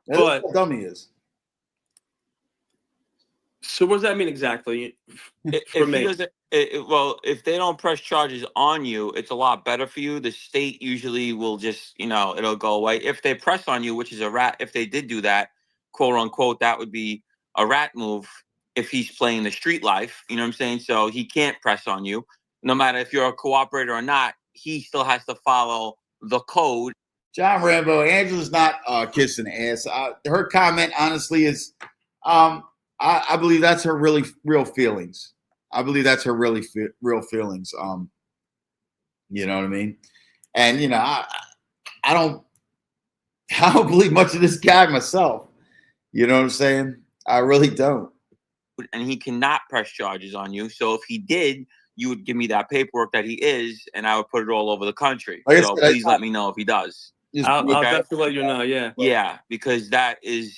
That's what a dummy is. So what does that mean exactly? For me? Well, if they don't press charges on you, it's a lot better for you. The state usually will just, it'll go away. If they press on you, which is a rat, if they did do that, quote unquote, that would be a rat move if he's playing the street life. You know what I'm saying? So he can't press on you. No matter if you're a cooperator or not, he still has to follow the code. John Rambo, Angela's not kissing ass. Her comment, honestly, is I believe that's her really real feelings. I believe that's her really real feelings. You know what I mean? And I don't believe much of this guy myself. You know what I'm saying? I really don't. And he cannot press charges on you. So if he did, you would give me that paperwork that he is, and I would put it all over the country. So please let me know if he does. I'll definitely let you know. Yeah. Yeah, because that is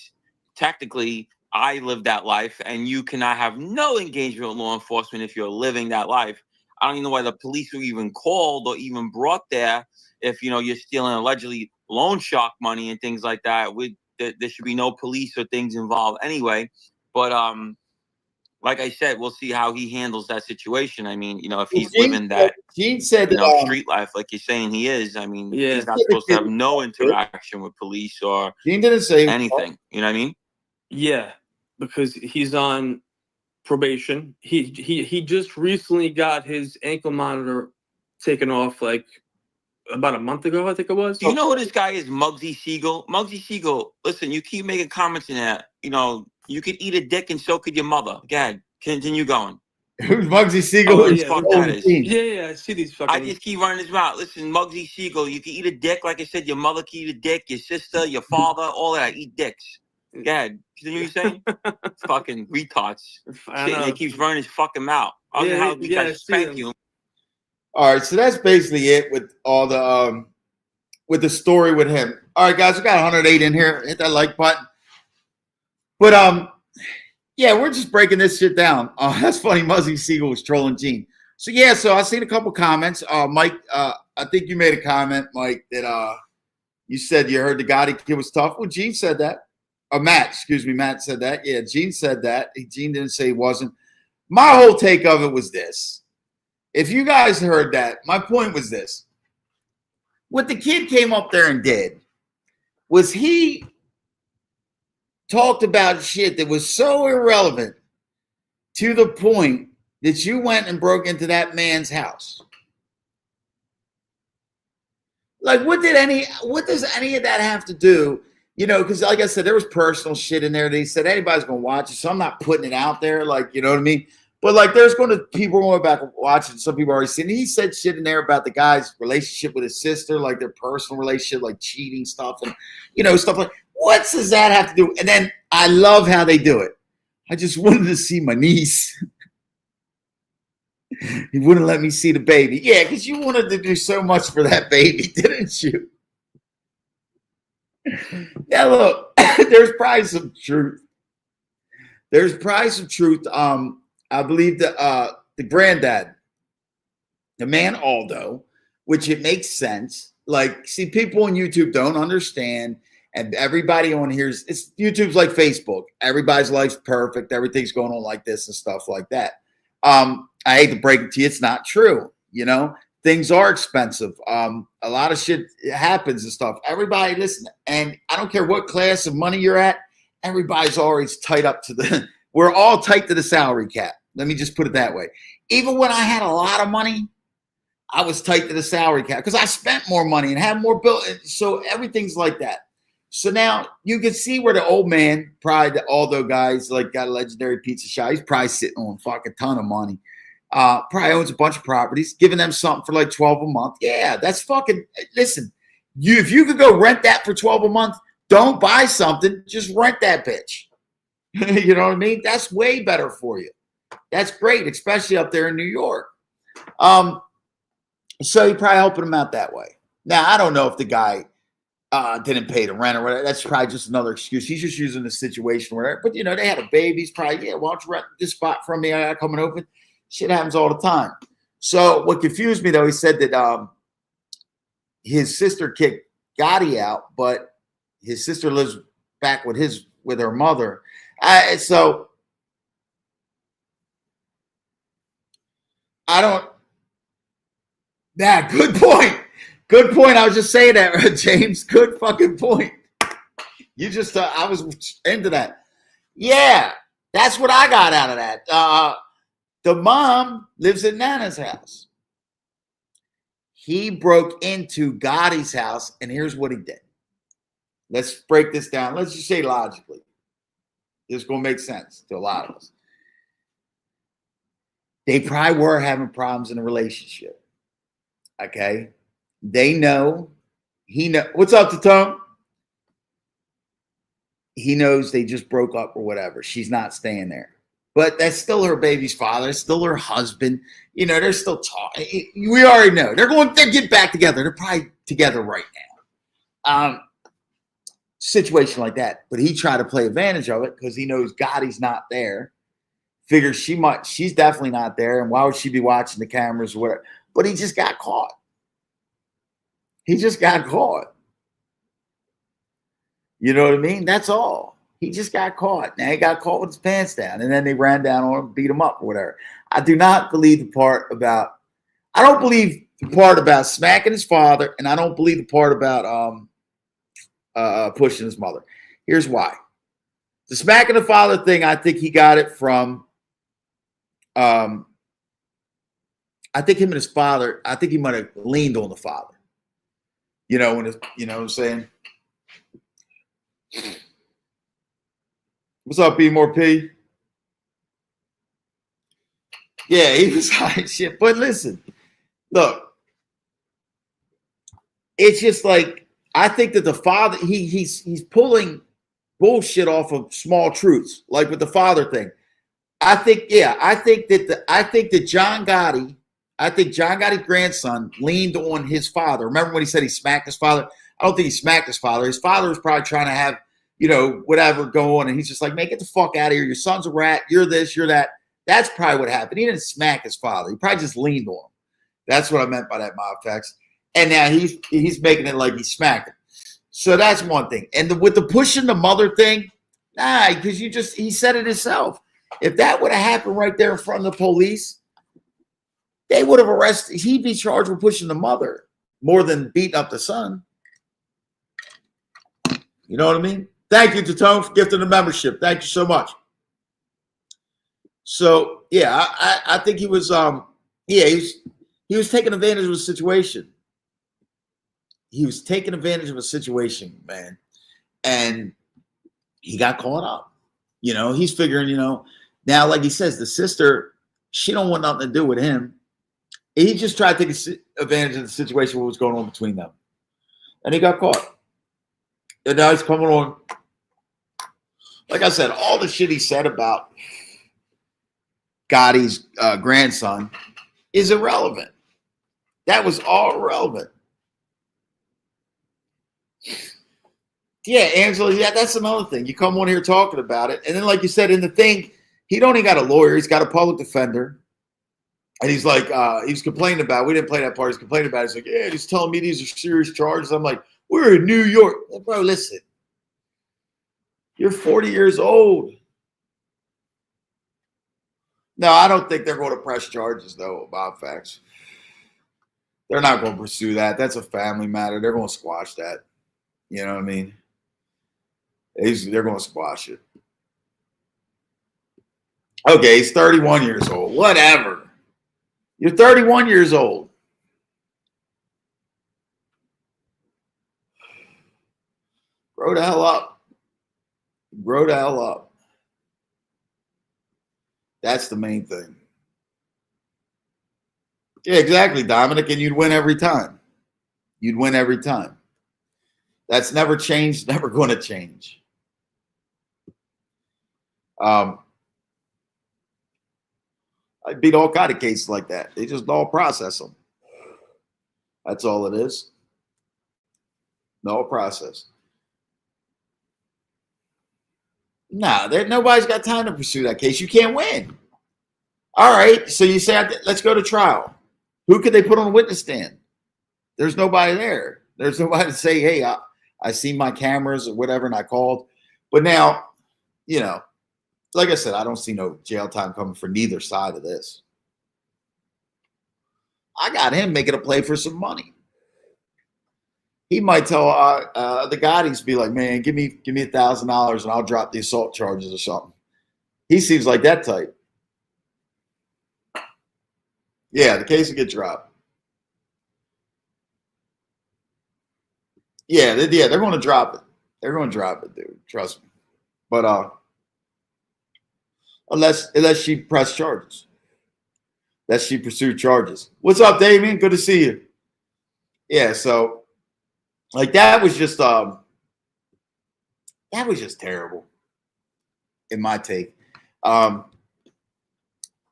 technically, I live that life, and you cannot have no engagement with law enforcement if you're living that life. I don't even know why the police were even called or even brought there if, you're stealing allegedly loan shark money and things like that. There should be no police or things involved anyway. But like I said, we'll see how he handles that situation. I mean, if he's living that Gene said street life like you're saying he is, I mean, he's not supposed to have no interaction with police or Gene didn't say anything. You know what I mean? Yeah, because he's on probation. He just recently got his ankle monitor taken off like about a month ago, I think it was. Do you know who this guy is? Muggsy Siegel. Muggsy Siegel. Listen, you keep making comments in that. You could eat a dick and so could your mother. Go ahead. Continue going. Who's Muggsy Siegel? Oh, fuck that is. Yeah, I see these fucking... I just keep running his mouth. Listen, Muggsy Siegel, you can eat a dick. Like I said, your mother can eat a dick, your sister, your father, all that. Eat dicks. Go ahead. Continue what you're saying? Fucking retards. He keeps running his fucking mouth. I don't know how we can spank you. All right, so that's basically it with all the with the story with him. All right, guys, we got 108 in here. Hit that like button. But yeah, we're just breaking this shit down. That's funny. Muggsy Siegel was trolling Gene. So yeah, so I've seen a couple comments. Mike, I think you made a comment, Mike, that you said you heard the Gotti kid was tough. Well, Gene said that. Matt said that. Yeah, Gene said that. Gene didn't say he wasn't. My whole take of it was this. If you guys heard that, my point was this. What the kid came up there and did was he talked about shit that was so irrelevant to the point that you went and broke into that man's house. Like, what does any of that have to do? Because like I said, there was personal shit in there that he said anybody's going to watch it, so I'm not putting it out there. Like, you know what I mean? But like, there's people going back and watching. Some people already seen it. He said shit in there about the guy's relationship with his sister, like their personal relationship, like cheating stuff, and stuff like. What does that have to do? And then I love how they do it. I just wanted to see my niece. He wouldn't let me see the baby. Yeah, because you wanted to do so much for that baby, didn't you? Now look, there's probably some truth. I believe the granddad, the man Aldo, which it makes sense. Like, see, people on YouTube don't understand, and everybody on here's YouTube's like Facebook. Everybody's life's perfect. Everything's going on like this and stuff like that. I hate to break it to you, it's not true. The things are expensive. A lot of shit happens and stuff. Everybody listen, and I don't care what class of money you're at, everybody's always tight up to the, we're all tight to the salary cap. Let me just put it that way. Even when I had a lot of money, I was tight to the salary cap because I spent more money and had more bill. So everything's like that. So now you can see where the old man, probably the Aldo guys, like got a legendary pizza shop. He's probably sitting on a fucking ton of money. Probably owns a bunch of properties, giving them something for like 12 a month. Yeah, that's fucking, listen, if you could go rent that for 12 a month, don't buy something, just rent that bitch. You know what I mean? That's way better for you. That's great, especially up there in New York. So he probably helping him out that way. Now, I don't know if the guy didn't pay the rent or whatever. That's probably just another excuse. He's just using the situation or whatever. But, you know, they had a baby. He's probably, yeah, why don't you rent this spot from me? I got coming open. Shit happens all the time. So what confused me, though, he said that his sister kicked Gotti out, but his sister lives back with her mother. So I don't. Yeah, good point. Good point. I was just saying that, James. Good fucking point. You just, I was into that. Yeah, that's what I got out of that. The mom lives at Nana's house. He broke into Gotti's house, and here's what he did. Let's break this down. Let's just say logically. This is going to make sense to a lot of us. They probably were having problems in a relationship. Okay? They know. He know. What's up, Tatone? He knows they just broke up or whatever. She's not staying there. But that's still her baby's father. It's still her husband. You know, they're still talking. We already know. They're going to get back together. They're probably together right now. Situation like that. But he tried to play advantage of it because he knows Gotti's not there. Figures she's definitely not there. And why would she be watching the cameras or whatever? But he just got caught. He just got caught. You know what I mean? That's all. He just got caught. Now he got caught with his pants down, and then they ran down on him, beat him up or whatever. I do not believe the part about. I don't believe the part about smacking his father, and I don't believe the part about pushing his mother. Here's why: the smacking the father thing. I think he got it from. I think him and his father. I think he might have leaned on the father. You know when it's, you know what I'm saying. What's up, B more P? Yeah, he was high shit. But listen, look, it's just like I think that the father he's pulling bullshit off of small truths, like with the father thing. I think that John Gotti's grandson leaned on his father. Remember when he said he smacked his father? I don't think he smacked his father. His father was probably trying to have, you know, whatever go on. And he's just like, man, get the fuck out of here. Your son's a rat. You're this, you're that. That's probably what happened. He didn't smack his father. He probably just leaned on him. That's what I meant by that, Mob Facts. And now he's making it like he smacked him. So that's one thing. And with the pushing the mother thing, nah, because he said it himself. If that would have happened right there in front of the police, they would have arrested. He'd be charged with pushing the mother more than beating up the son. You know what I mean? Thank you, Tatone, for gifting the membership. Thank you so much. So yeah, I think he was he was taking advantage of a situation. He was taking advantage of a situation, man, and he got caught up. You know, he's figuring, you know, now like he says, the sister, she don't want nothing to do with him. He just tried to take advantage of the situation, what was going on between them, and he got caught. And now he's coming on. Like I said, all the shit he said about Gotti's grandson is irrelevant. That was all irrelevant. Yeah, Angela, yeah, that's another thing. You come on here talking about it. And then, like you said, in the thing, he don't even got a lawyer. He's got a public defender. And he's like, he's complaining about, we didn't play that part. He's complaining about it. He's like, yeah, he's telling me these are serious charges. I'm like, we're in New York. Well, bro, listen. You're 40 years old. No, I don't think they're going to press charges, though, about facts. They're not going to pursue that. That's a family matter. They're going to squash that. You know what I mean? They're going to squash it. Okay, he's 31 years old. Whatever. You're 31 years old. Grow the hell up. Grow the hell up. That's the main thing. Yeah, exactly, Dominic. And you'd win every time. You'd win every time. That's never changed, never going to change. I beat all kind of cases like that. They just all process them. That's all it is. No process. Nah, nobody's got time to pursue that case. You can't win. All right, so you say, let's go to trial. Who could they put on the witness stand? There's nobody there. There's nobody to say, hey, I seen my cameras or whatever, and I called. But now, you know, like I said, I don't see no jail time coming for neither side of this. I got him making a play for some money. He might tell the Gottis, be like, man, give me $1,000 and I'll drop the assault charges or something. He seems like that type. Yeah, the case will get dropped. Yeah, they're going to drop it. They're going to drop it, dude. Trust me. But unless she pressed charges, unless she pursued charges. What's up, Damien? Good to see you. Yeah, so like that was just terrible, in my take.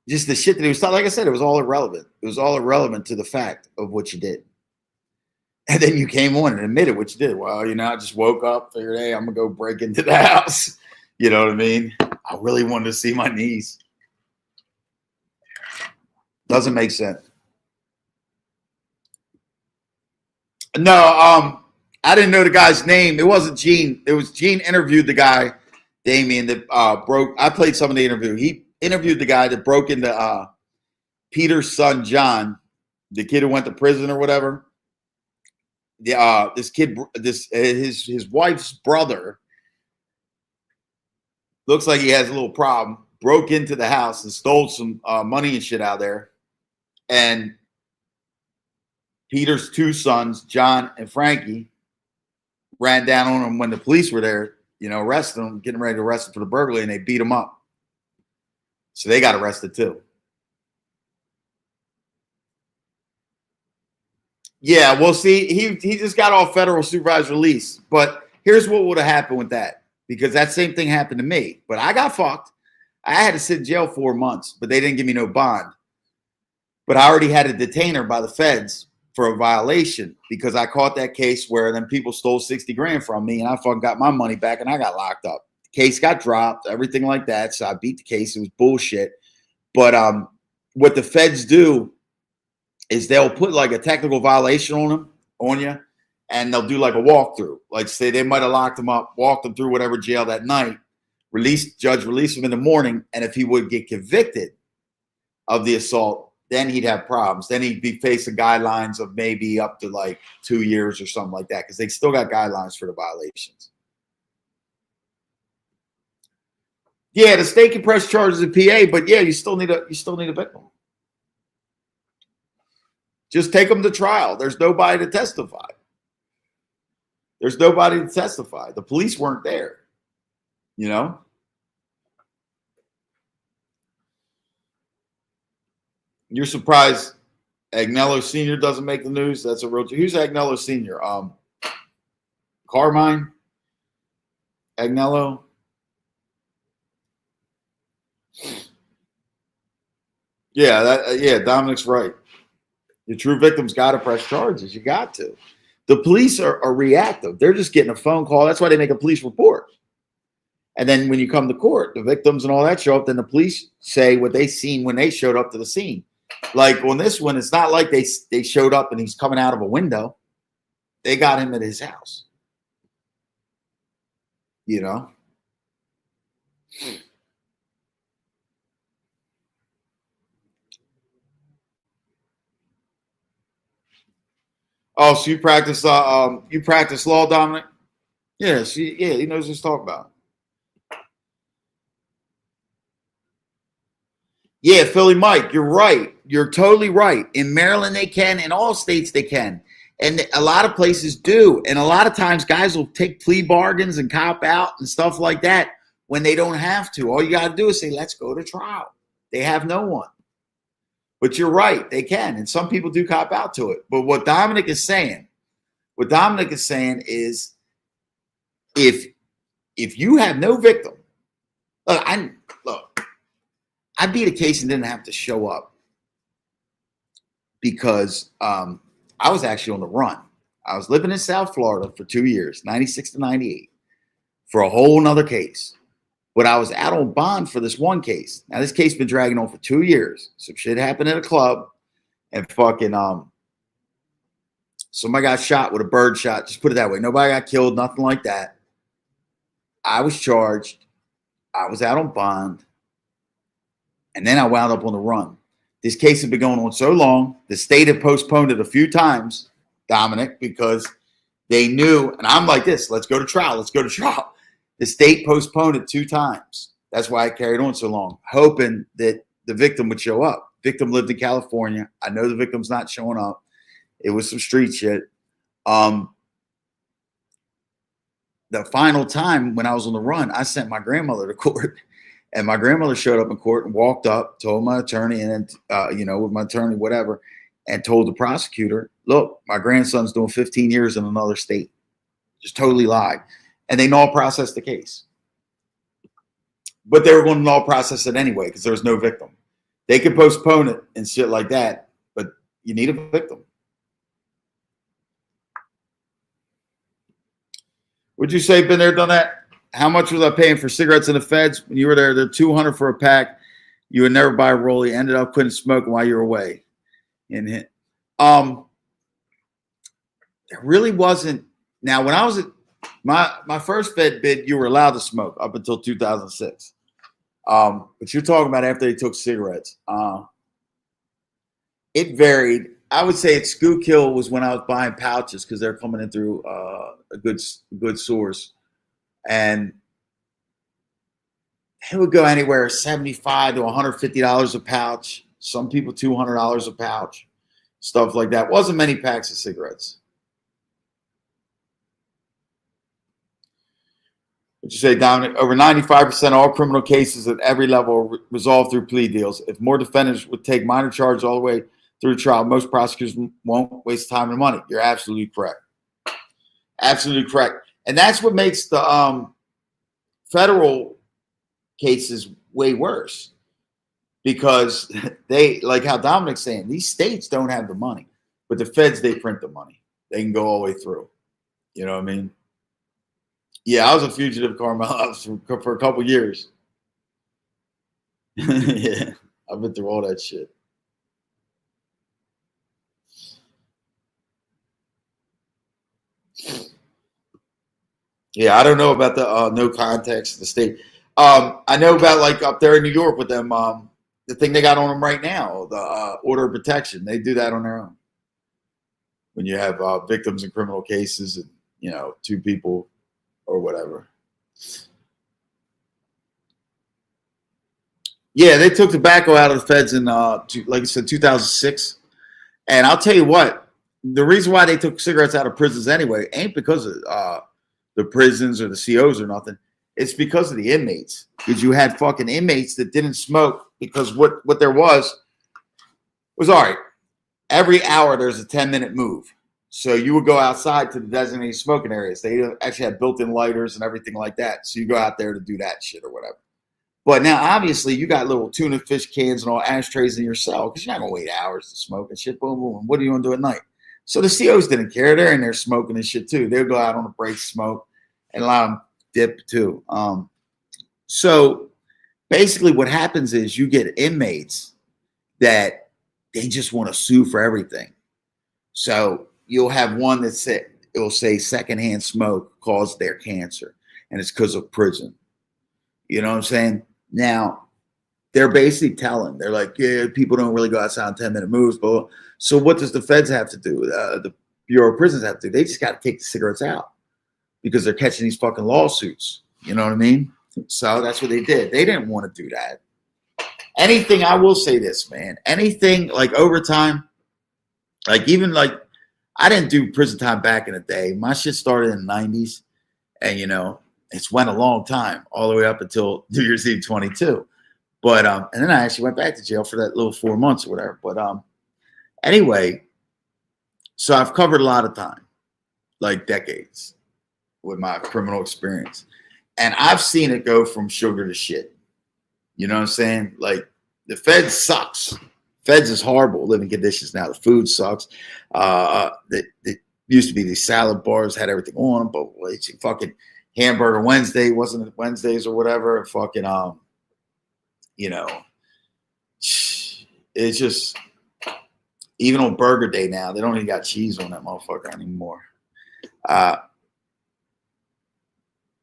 Just the shit that he was talking. Like I said, it was all irrelevant. It was all irrelevant to the fact of what you did. And then you came on and admitted what you did. Well, you know, I just woke up, figured, hey, I'm gonna go break into the house. You know what I mean? I really wanted to see my niece. Doesn't make sense. No, I didn't know the guy's name. It wasn't Gene. It was Gene interviewed the guy, Damien, that broke. I played some of the interview. He interviewed the guy that broke into Peter's son, John, the kid who went to prison or whatever. This kid, his wife's brother, looks like he has a little problem. Broke into the house and stole some money and shit out there. And Peter's two sons, John and Frankie, ran down on him when the police were there, you know, arresting him, getting ready to arrest him for the burglary, and they beat him up. So they got arrested too. Yeah, well, see, he just got off federal supervised release. But here's what would have happened with that, because that same thing happened to me. But I got fucked. I had to sit in jail 4 months, but they didn't give me no bond. But I already had a detainer by the feds for a violation because I caught that case where then people stole 60 grand from me and I fucking got my money back and I got locked up. The case got dropped, everything like that. So I beat the case. It was bullshit. But what the feds do is they'll put like a technical violation on you, and they'll do like a walkthrough. Like say they might have locked him up, walked him through whatever jail that night, judge release him in the morning, and if he would get convicted of the assault, then he'd have problems. Then he'd be facing guidelines of maybe up to like 2 years or something like that, because they still got guidelines for the violations. Yeah, the state can press charges in PA, but yeah, you still need a victim. Just take them to trial. There's nobody to testify. The police weren't there, you know? You're surprised Agnello Sr. doesn't make the news? That's a real... Who's Agnello Sr.? Carmine? Agnello? Yeah, Dominic's right. Your true victim's got to press charges. You got to. The police are reactive. They're just getting a phone call. That's why they make a police report. And then when you come to court, the victims and all that show up. Then the police say what they seen when they showed up to the scene. Like on this one, it's not like they showed up and he's coming out of a window. They got him at his house. You know? Oh, so you practice law, Dominic? Yeah, he knows what he's talking about. Yeah, Philly Mike, you're right. You're totally right. In Maryland, they can. In all states, they can. And a lot of places do. And a lot of times, guys will take plea bargains and cop out and stuff like that when they don't have to. All you got to do is say, let's go to trial. They have no one. But you're right. They can. And some people do cop out to it. But what Dominic is saying is if you have no victim, I beat a case and didn't have to show up because I was actually on the run. I was living in South Florida for 2 years, 96 to 98, for a whole nother case. But I was out on bond for this one case. Now, this case been dragging on for 2 years. Some shit happened at a club and fucking somebody got shot with a bird shot. Just put it that way. Nobody got killed, nothing like that. I was charged. I was out on bond. And then I wound up on the run. This case had been going on so long. The state had postponed it a few times, Dominic, because they knew, and I'm like this, let's go to trial. Let's go to trial. The state postponed it 2 times. That's why I carried on so long, hoping that the victim would show up. Victim lived in California. I know the victim's not showing up. It was some street shit. The final time when I was on the run, I sent my grandmother to court. And my grandmother showed up in court and walked up, told my attorney, and then, with my attorney, whatever, and told the prosecutor, look, my grandson's doing 15 years in another state. Just totally lied. And they null processed the case. But they were going to null process it anyway because there was no victim. They could postpone it and shit like that, but you need a victim. Would you say been there, done that? How much was I paying for cigarettes in the feds when you were there? They're $200 for a pack. You would never buy a roll. You ended up quitting smoking while you were away. And it really wasn't. Now, when I was at my first Fed bid, you were allowed to smoke up until 2006. But you're talking about after they took cigarettes. It varied. I would say at Schuylkill was when I was buying pouches because they're coming in through a good source. And it would go anywhere $75 to $150 a pouch. Some people $200 a pouch, stuff like that. Wasn't many packs of cigarettes. Would you say, Dominic? Over 95% of all criminal cases at every level are resolved through plea deals. If more defendants would take minor charges all the way through trial, most prosecutors won't waste time and money. You're absolutely correct. Absolutely correct. And that's what makes the federal cases way worse because they, like how Dominic's saying, these states don't have the money, but the feds, they print the money. They can go all the way through. You know what I mean? Yeah, I was a fugitive, Carmel, for a couple years. Yeah, I've been through all that shit. Yeah, I don't know about the no context of the state. I know about like up there in New York with them, the thing they got on them right now, the order of protection. They do that on their own. When you have victims in criminal cases and, 2 people or whatever. Yeah, they took tobacco out of the feds in, like I said, 2006. And I'll tell you what, the reason why they took cigarettes out of prisons anyway ain't because of the prisons or the COs or nothing. It's because of the inmates. Because you had fucking inmates that didn't smoke because what there was all right. Every hour there's a 10-minute move. So you would go outside to the designated smoking areas. They actually had built-in lighters and everything like that. So you go out there to do that shit or whatever. But now, obviously, you got little tuna fish cans and all ashtrays in your cell because you're not going to wait hours to smoke and shit. Boom, boom. What are you going to do at night? So the COs didn't care. They're in there smoking and shit too. They'll go out on a break, smoke, and allow them dip too. So basically what happens is you get inmates that they just want to sue for everything. So you'll have one that it will say secondhand smoke caused their cancer, and it's because of prison. You know what I'm saying? Now, they're basically telling, they're like, yeah, people don't really go outside on 10-minute moves. But so what does the feds have to do? Bureau of Prisons have to do. They just got to take the cigarettes out because they're catching these fucking lawsuits. You know what I mean? So that's what they did. They didn't want to do that. Anything, I will say this, man. Anything like overtime, like even like I didn't do prison time back in the day. My shit started in the 90s, and you know, it's went a long time, all the way up until New Year's Eve 22. But and then I actually went back to jail for that little 4 months or whatever. But anyway, so I've covered a lot of time, like decades, with my criminal experience. And I've seen it go from sugar to shit. You know what I'm saying? Like, the Feds sucks. Feds is horrible living conditions now. The food sucks. It used to be these salad bars, had everything on them, but it's fucking Hamburger Wednesday, wasn't it Wednesdays or whatever? Fucking, you know, it's just, even on Burger Day now, they don't even got cheese on that motherfucker anymore.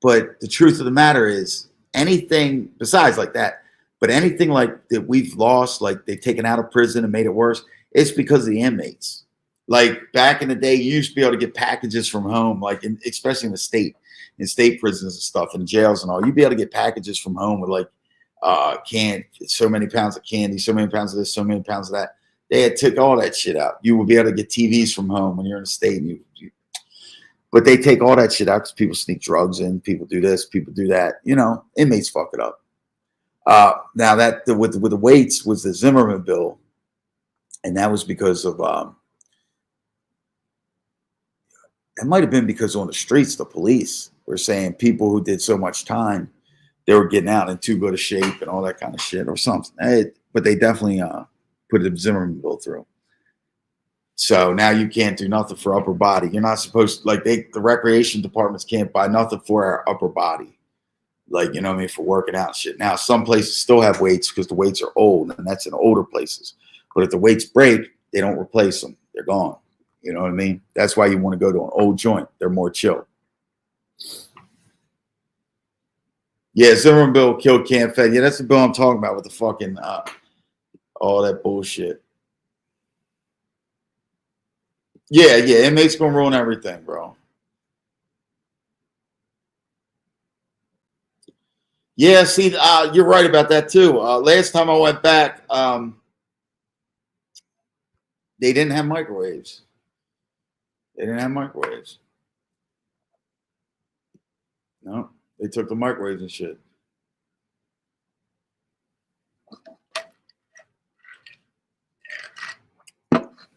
But the truth of the matter is, anything besides like that, but anything like that we've lost, like they've taken out of prison and made it worse, it's because of the inmates. Like back in the day, you used to be able to get packages from home, like especially in state prisons and stuff, and jails and all. You'd be able to get packages from home with like so many pounds of candy, so many pounds of this, so many pounds of that. They had took all that shit out. You would be able to get TVs from home when you're in a state. But they take all that shit out because people sneak drugs in, people do this, people do that. You know, inmates fuck it up. Now that with the weights was the Zimmerman bill, and that was because of it might have been because on the streets the police were saying people who did so much time, they were getting out in too good a shape and all that kind of shit or something. But they definitely put the Zimmerman bill through. So now you can't do nothing for upper body. You're not supposed to, like, the recreation departments can't buy nothing for our upper body. Like, you know what I mean, for working out and shit. Now, some places still have weights because the weights are old, and that's in older places. But if the weights break, they don't replace them. They're gone. You know what I mean? That's why you want to go to an old joint. They're more chill. Yeah, Zimmerman bill killed Camp Fed. Yeah, that's the bill I'm talking about with the fucking all that bullshit. Yeah, inmates gonna ruin everything, bro. Yeah, see, you're right about that too. Last time I went back, they didn't have microwaves. No, they took the microwaves and shit.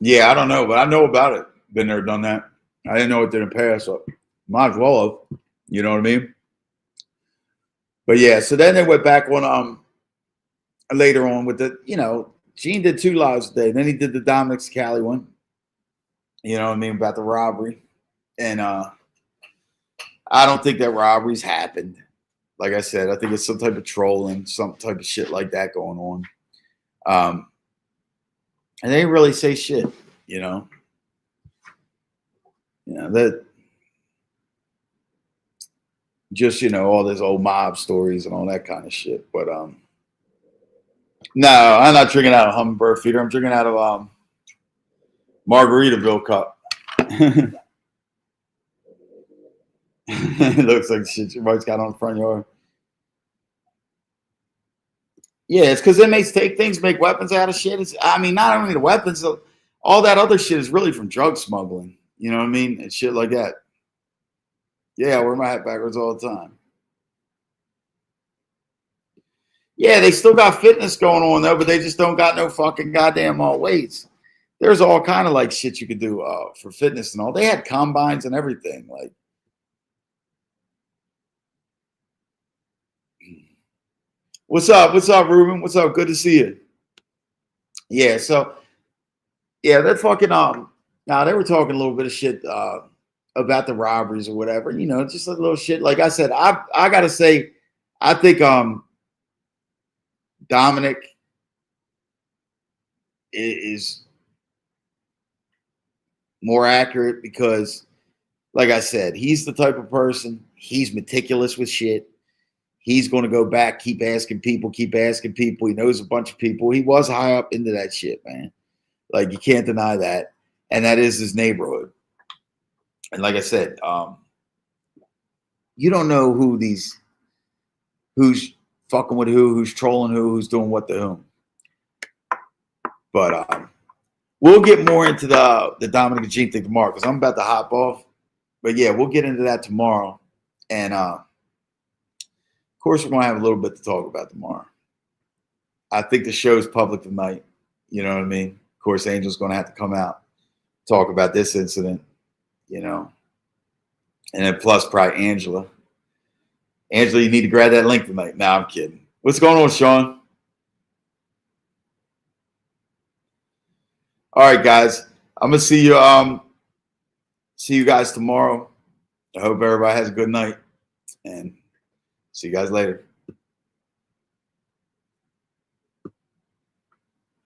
Yeah, I don't know, but I know about it. Been there, done that. I didn't know it didn't pass, so might as well have. You know what I mean? But yeah, so then they went back on later on with the, you know, Gene did 2 lives a day. Then he did the Dominic Scali one. You know what I mean, about the robbery. And I don't think that robberies happened. Like I said, I think it's some type of trolling, some type of shit like that going on. And they didn't really say shit, you know. You know, that just, you know, all those old mob stories and all that kind of shit. But no, I'm not drinking out of Hummingbird Feeder. I'm drinking out of Margaritaville cup. It looks like shit your wife's got on the front yard. Yeah, it's because inmates take things, make weapons out of shit. I mean, not only the weapons, all that other shit is really from drug smuggling. You know what I mean? And shit like that. Yeah, I wear my hat backwards all the time. Yeah, they still got fitness going on though, but they just don't got no fucking goddamn weights. There's all kind of like shit you could do for fitness and all. They had combines and everything. Like, what's up? What's up, Ruben? What's up? Good to see you. Yeah, so yeah, that fucking now they were talking a little bit of shit about the robberies or whatever. You know, just a little shit. Like I said, I gotta say, I think Dominic is more accurate because, like I said, he's the type of person, he's meticulous with shit. He's going to go back, keep asking people. He knows a bunch of people. He was high up into that shit, man. Like, you can't deny that. And that is his neighborhood. And like I said, you don't know who's fucking with who's trolling who's doing what to whom. But we'll get more into the Dominic and Gene thing tomorrow because I'm about to hop off. But yeah, we'll get into that tomorrow. And of course, we're going to have a little bit to talk about tomorrow. I think the show's public tonight. You know what I mean? Of course, Angel's going to have to come out, talk about this incident, you know. And then plus probably Angela. Angela, you need to grab that link tonight. Nah, I'm kidding. What's going on, Sean? All right, guys. I'm gonna see you guys tomorrow. I hope everybody has a good night and see you guys later.